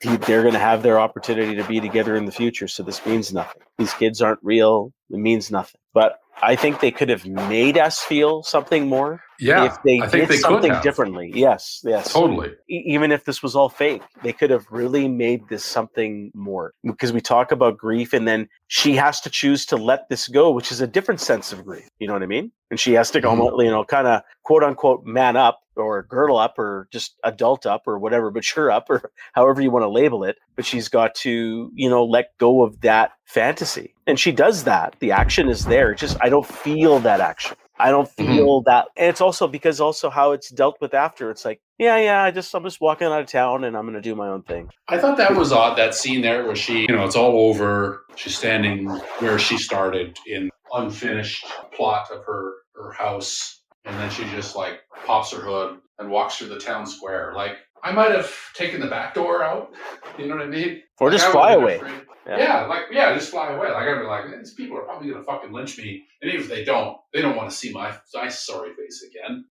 they're going to have their opportunity to be together in the future. So this means nothing. These kids aren't real. It means nothing. But I think they could have made us feel something more. Yeah, if they did something differently. Yes. Totally. Even if this was all fake, they could have really made this something more. Because we talk about grief, and then she has to choose to let this go, which is a different sense of grief. You know what I mean? And she has to go, kind of quote unquote man up, or girdle up, or just adult up, or whatever, mature up, or however you want to label it. But she's got to, let go of that fantasy. And she does that. The action is there. Just, I don't feel that action. I don't feel that. And it's also because how it's dealt with after. It's like, I'm just walking out of town and I'm going to do my own thing. I thought that was odd, that scene there where she, it's all over. She's standing where she started in unfinished plot of her house. And then she just like pops her hood and walks through the town square. Like, I might have taken the back door out. You know what I mean? Or just fly away. Just fly away. Like, I'd be like, these people are probably going to fucking lynch me. And even if they don't want to see my sorry face again.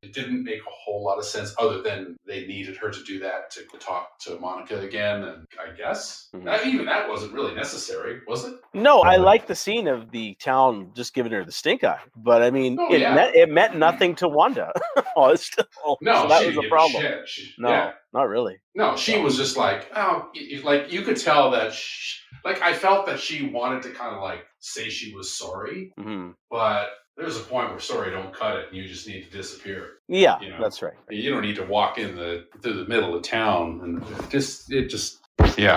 It didn't make a whole lot of sense, other than they needed her to do that to talk to Monica again. And I guess even that wasn't really necessary, was it? No, I like the scene of the town just giving her the stink eye. But I mean, it meant nothing to Wanda. No, so that was a problem. No, not really. No, she was just like, like you could tell that, I felt that she wanted to kind of like say she was sorry, but there's a point where sorry don't cut it, and you just need to disappear. Yeah, that's right. You don't need to walk through the middle of town, and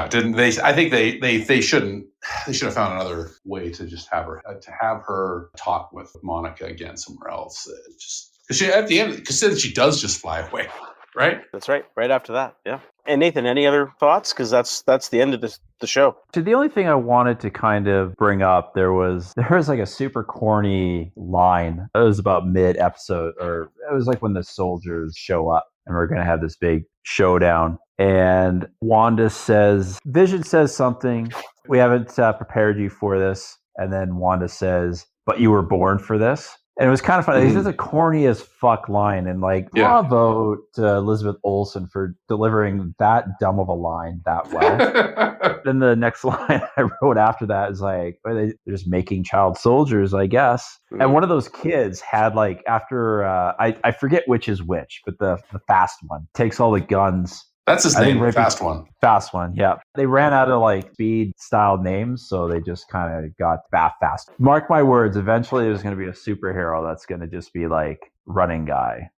didn't they? I think they shouldn't. They should have found another way to just have her talk with Monica again somewhere else. Because at the end, because then she does just fly away. Right? That's right. Right after that, yeah. And Nathan, any other thoughts? Because that's the end of the show. So the only thing I wanted to kind of bring up, there was like a super corny line. It was about mid-episode, or it was like when the soldiers show up and we're going to have this big showdown. And Vision says something, we haven't prepared you for this. And then Wanda says, but you were born for this. And it was kind of funny. This is a corny as fuck line. And bravo to Elizabeth Olsen for delivering that dumb of a line that well. Then the next line I wrote after that is like, they're just making child soldiers, I guess. And one of those kids had after, I forget which is which, but the fast one takes all the guns. That's his name, Fast One. Fast One, yeah. They ran out of speed-style names, so they just kind of got fast. Mark my words, eventually there's going to be a superhero that's going to just be Running Guy.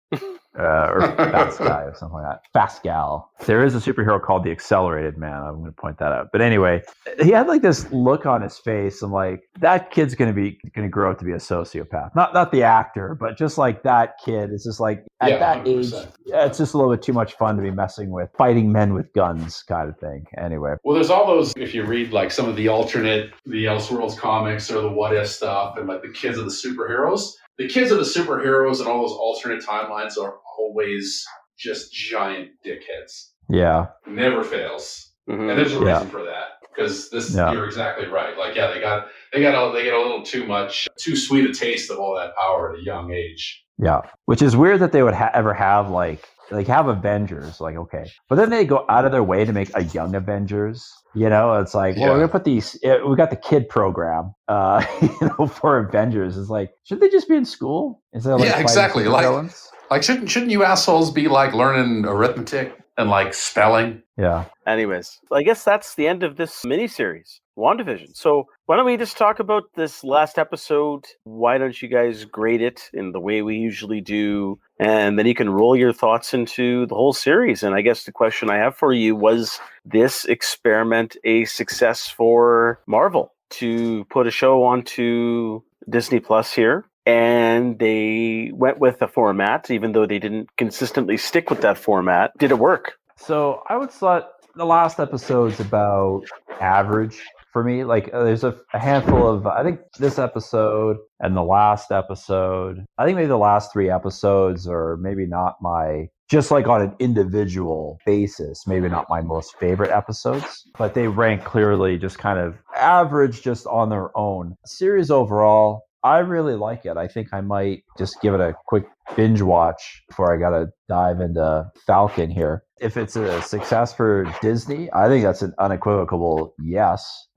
Or Fast Guy or something like that. Fast Gal. There is a superhero called the Accelerated Man. I'm going to point that out. But anyway, he had this look on his face. I'm like, that kid's going to grow up to be a sociopath. Not the actor, but just that kid. It's just at that 100%. Age, it's just a little bit too much fun to be messing with fighting men with guns kind of thing. Anyway. Well, there's all those, if you read some of the Elseworlds comics or the What If stuff and the kids of the superheroes. The kids of the superheroes and all those alternate timelines are always just giant dickheads. Yeah. Never fails. And there's a reason for that. Because you're exactly right. they get a little too sweet a taste of all that power at a young age. Yeah. Which is weird that they would ever have have Avengers, okay. But then they go out of their way to make a young Avengers. It's we're going to put these, we got the kid program, for Avengers. It's should they just be in school? Instead of exactly. Shouldn't you assholes be learning arithmetic and spelling? Yeah. Anyways, I guess that's the end of this miniseries, WandaVision. So why don't we just talk about this last episode? Why don't you guys grade it in the way we usually do? And then you can roll your thoughts into the whole series. And I guess the question I have for you, was this experiment a success for Marvel to put a show onto Disney Plus here and they went with a format, even though they didn't consistently stick with that format. Did it work? So I would say the last episode's about average for me. Like there's a handful of, I think this episode and the last episode, I think maybe the last 3 episodes are maybe not just like on an individual basis, maybe not my most favorite episodes, but they rank clearly just kind of average just on their own. Series overall, I really like it. I think I might just give it a quick binge watch before I got to dive into Falcon here. If it's a success for Disney, I think that's an unequivocal yes.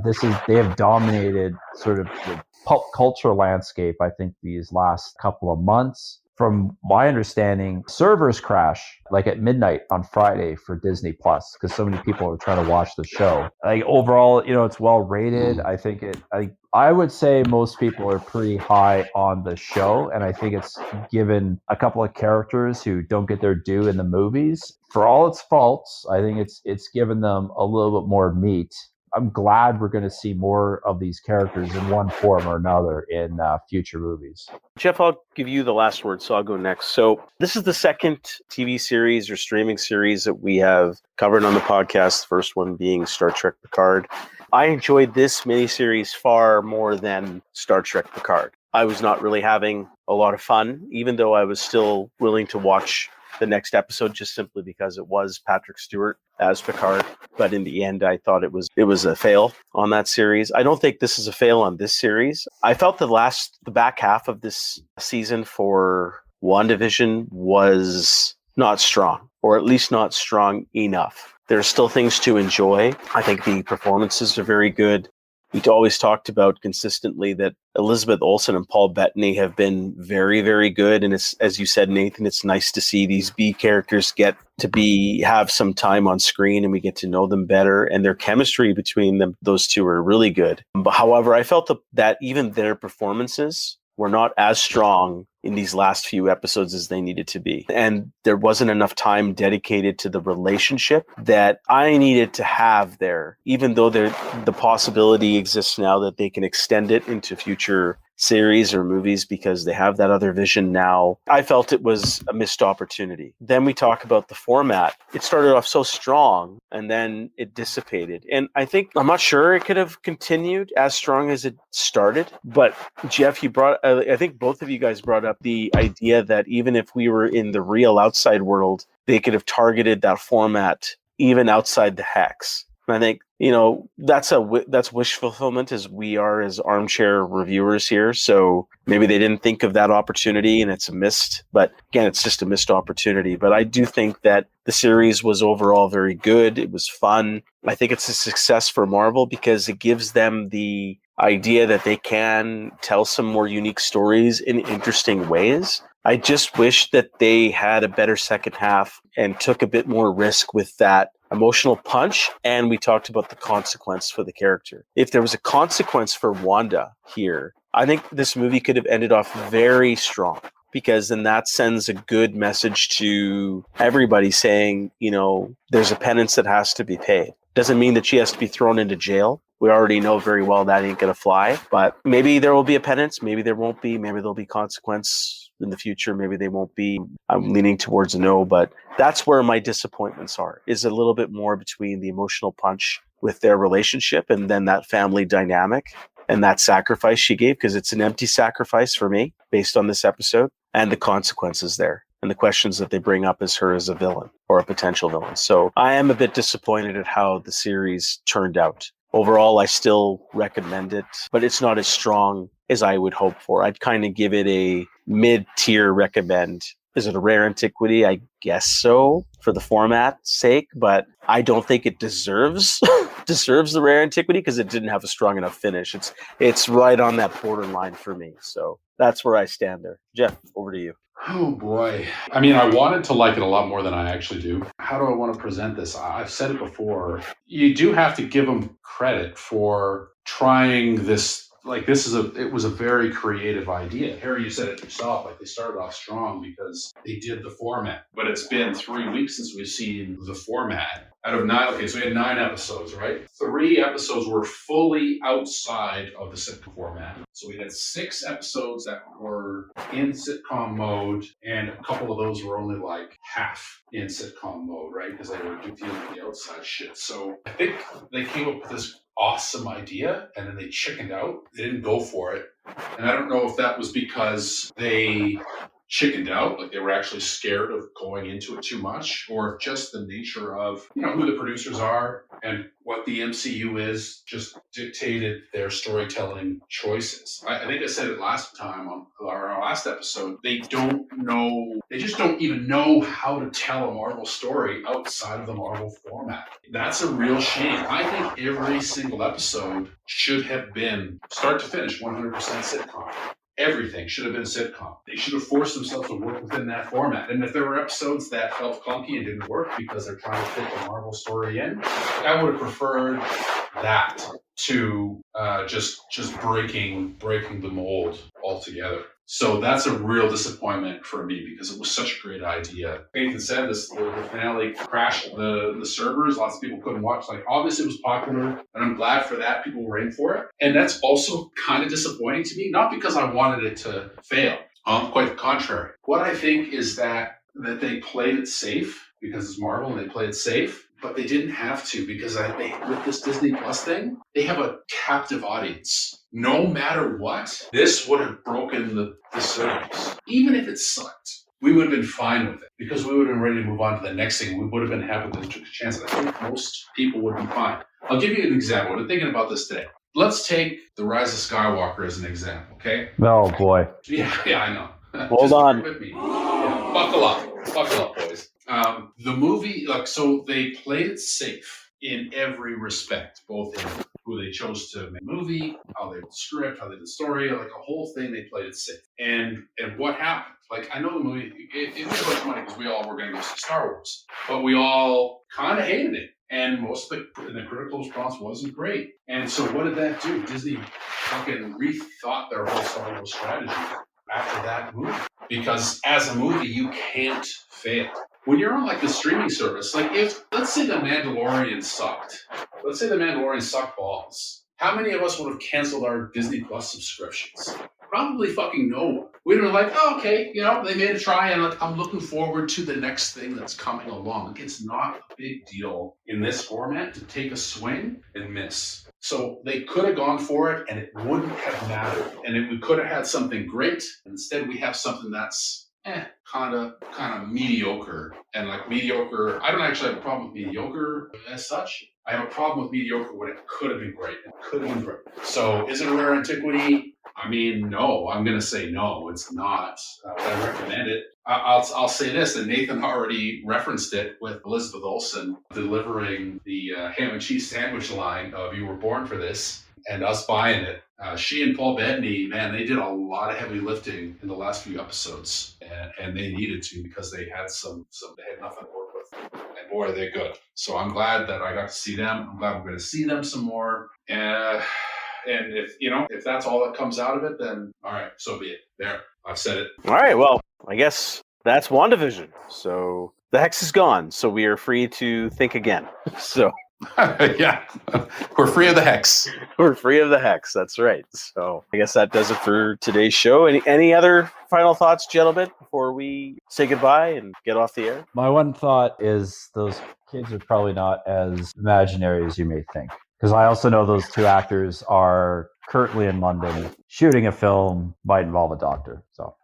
They have dominated sort of the pop culture landscape, I think, these last couple of months. From my understanding, servers crash like at midnight on Friday for Disney Plus because so many people are trying to watch the show. Like overall, it's well rated. I would say most people are pretty high on the show, and I think it's given a couple of characters who don't get their due in the movies. For all its faults, I think it's given them a little bit more meat. I'm glad we're going to see more of these characters in one form or another in future movies. Jeff, I'll give you the last word, so I'll go next. So this is the second TV series or streaming series that we have covered on the podcast, the first one being Star Trek Picard. I enjoyed this miniseries far more than Star Trek Picard. I was not really having a lot of fun, even though I was still willing to watch the next episode just simply because it was Patrick Stewart as Picard. But in the end, I thought it was a fail on that series. I don't think this is a fail on this series. I felt the back half of this season for WandaVision was not strong, or at least not strong enough. There's still things to enjoy. I think the performances are very good. We always talked about consistently that Elizabeth Olsen and Paul Bettany have been very, very good. And it's, as you said, Nathan, it's nice to see these B characters get to have some time on screen and we get to know them better. And their chemistry between them, those two are really good. But however, I felt that even their performances were not as strong in these last few episodes as they needed to be. And there wasn't enough time dedicated to the relationship that I needed to have there, even though the possibility exists now that they can extend it into future series or movies because they have that other vision now. I felt it was a missed opportunity. Then we talk about the format. It started off so strong and then it dissipated. And I'm not sure it could have continued as strong as it started. But Jeff, I think both of you guys brought up the idea that even if we were in the real outside world, they could have targeted that format even outside the hex. And I think, that's wish fulfillment as we are as armchair reviewers here. So maybe they didn't think of that opportunity and it's a missed, but again, it's just a missed opportunity. But I do think that the series was overall very good. It was fun. I think it's a success for Marvel because it gives them the idea that they can tell some more unique stories in interesting ways. I just wish that they had a better second half and took a bit more risk with that emotional punch. And we talked about the consequence for the character. If there was a consequence for Wanda here, I think this movie could have ended off very strong because then that sends a good message to everybody saying, there's a penance that has to be paid. Doesn't mean that she has to be thrown into jail. We already know very well that ain't going to fly, but maybe there will be a penance. Maybe there won't be. Maybe there'll be consequence in the future. Maybe they won't be. I'm leaning towards a no, but that's where my disappointments are, is a little bit more between the emotional punch with their relationship and then that family dynamic and that sacrifice she gave, because it's an empty sacrifice for me based on this episode, and the consequences there and the questions that they bring up as her as a villain or a potential villain. So I am a bit disappointed at how the series turned out. Overall, I still recommend it, but it's not as strong as I would hope for. I'd kind of give it a mid-tier recommend. Is it a rare antiquity? I guess so, for the format's sake, but I don't think it deserves the rare antiquity because it didn't have a strong enough finish. It's right on that borderline for me. So that's where I stand there. Jeff, over to you. Oh boy. I mean, I wanted to like it a lot more than I actually do. How do I want to present this? I've said it before. You do have to give them credit for trying this. Like, it was a very creative idea. Harry, you said it yourself. Like, they started off strong because they did the format. But it's been 3 weeks since we've seen the format. Out of 9, okay, so we had 9 episodes, right? 3 episodes were fully outside of the sitcom format. So we had 6 episodes that were in sitcom mode, and a couple of those were only like half in sitcom mode, right? Because they were dealing with the outside shit. So I think they came up with this awesome idea, and then they chickened out. They didn't go for it. And I don't know if that was because they chickened out, like they were actually scared of going into it too much, or if just the nature of, who the producers are and what the MCU is just dictated their storytelling choices. I think I said it last time on our last episode. They just don't even know how to tell a Marvel story outside of the Marvel format. That's a real shame. I think every single episode should have been, start to finish, 100% sitcom. Everything should have been sitcom. They should have forced themselves to work within that format. And if there were episodes that felt clunky and didn't work because they're trying to fit the Marvel story in, I would have preferred that to just breaking the mold altogether. So that's a real disappointment for me because it was such a great idea. Nathan said the finale crashed the servers. Lots of people couldn't watch. Like, obviously it was popular, and I'm glad for that. People were in for it. And that's also kind of disappointing to me, not because I wanted it to fail. Quite the contrary. What I think is that they played it safe because it's Marvel and they played it safe, but they didn't have to because with this Disney Plus thing, they have a captive audience. No matter what, this would have broken the series. Even if it sucked, we would have been fine with it because we would have been ready to move on to the next thing. We would have been happy that they took a chance. I think most people would be fine. I'll give you an example. I've been thinking about this today. Let's take The Rise of Skywalker as an example, okay? Oh, boy. Yeah, I know. Hold on. With me. Yeah, buckle up, boys. The movie, so they played it safe in every respect, both in who they chose to make the movie, how they did the script, how they did the story, like a whole thing, they played it safe. And what happened? Like, I know the movie, it made a bunch of money because we all were going to go see Star Wars, but we all kind of hated it. And most of the critical response wasn't great. And so what did that do? Disney fucking rethought their whole Star Wars strategy after that movie. Because as a movie, you can't fail. When you're on like the streaming service, like if, let's say The Mandalorian sucked. Let's say The Mandalorian sucked balls. How many of us would have canceled our Disney Plus subscriptions? Probably fucking no one. We'd have been like, oh, okay, they made a try and I'm looking forward to the next thing that's coming along. Like, it's not a big deal in this format to take a swing and miss. So they could have gone for it and it wouldn't have mattered. And we could have had something great. Instead, we have something that's kind of mediocre. And like mediocre, I don't actually have a problem with mediocre as such. I have a problem with mediocre when it could have been great. It could have been great. So is it a rare antiquity? I mean, no. I'm going to say no. It's not. But I recommend it. I'll say this, and Nathan already referenced it with Elizabeth Olsen delivering the ham and cheese sandwich line of "You Were Born for This," and us buying it. She and Paul Bettany, man, they did a lot of heavy lifting in the last few episodes, and they needed to because they had they had nothing to work with, and boy, they're good. So I'm glad that I got to see them. I'm glad we're going to see them some more. And if that's all that comes out of it, then all right, so be it. There, I've said it. All right, well, I guess that's WandaVision. So the hex is gone, so we are free to think again. So yeah, we're free of the hex. We're free of the hex. That's right. So I guess that does it for today's show. Any other final thoughts, gentlemen, before we say goodbye and get off the air? My one thought is those kids are probably not as imaginary as you may think. Because I also know those two actors are currently in London shooting a film might involve a doctor. So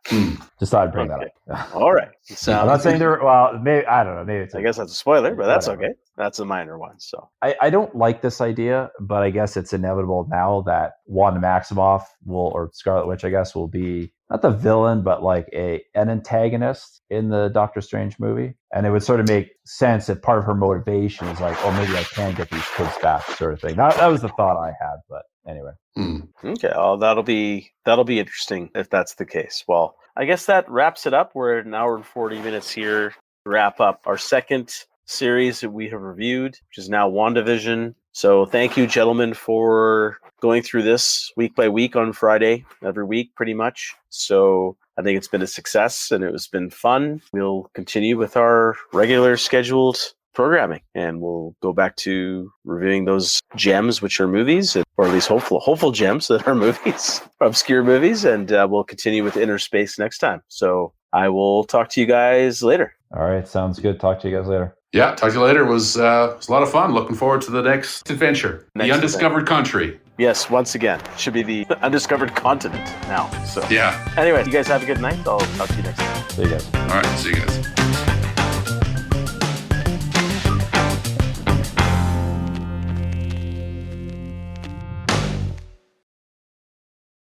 just thought I'd bring that up. All right. I'm not saying they're, well, maybe, I don't know. Maybe it's I guess that's a spoiler, but that's okay. That's a minor one. So I don't like this idea, but I guess it's inevitable now that Wanda Maximoff or Scarlet Witch, I guess, will be not the villain, but like an antagonist in the Doctor Strange movie. And it would sort of make sense that part of her motivation is like, oh, maybe I can get these kids back, sort of thing. That was the thought I had, but anyway. Okay, well, that'll be interesting if that's the case. Well, I guess that wraps it up. We're at an hour and 40 minutes here to wrap up our second series that we have reviewed, which is now WandaVision. So thank you, gentlemen, for going through this week by week on Friday, every week pretty much. So I think it's been a success and it's been fun. We'll continue with our regular scheduled programming, and we'll go back to reviewing those gems, which are movies, or at least hopeful gems that are movies, obscure movies, and we'll continue with Inner Space next time. So I will talk to you guys later. All right, sounds good. Talk to you guys later. Yeah, talk to you later. It was a lot of fun. Looking forward to the next adventure. The undiscovered country. Yes, once again. Should be the undiscovered continent now. So yeah. Anyway, you guys have a good night. I'll talk to you next time. See you guys. All right, see you guys.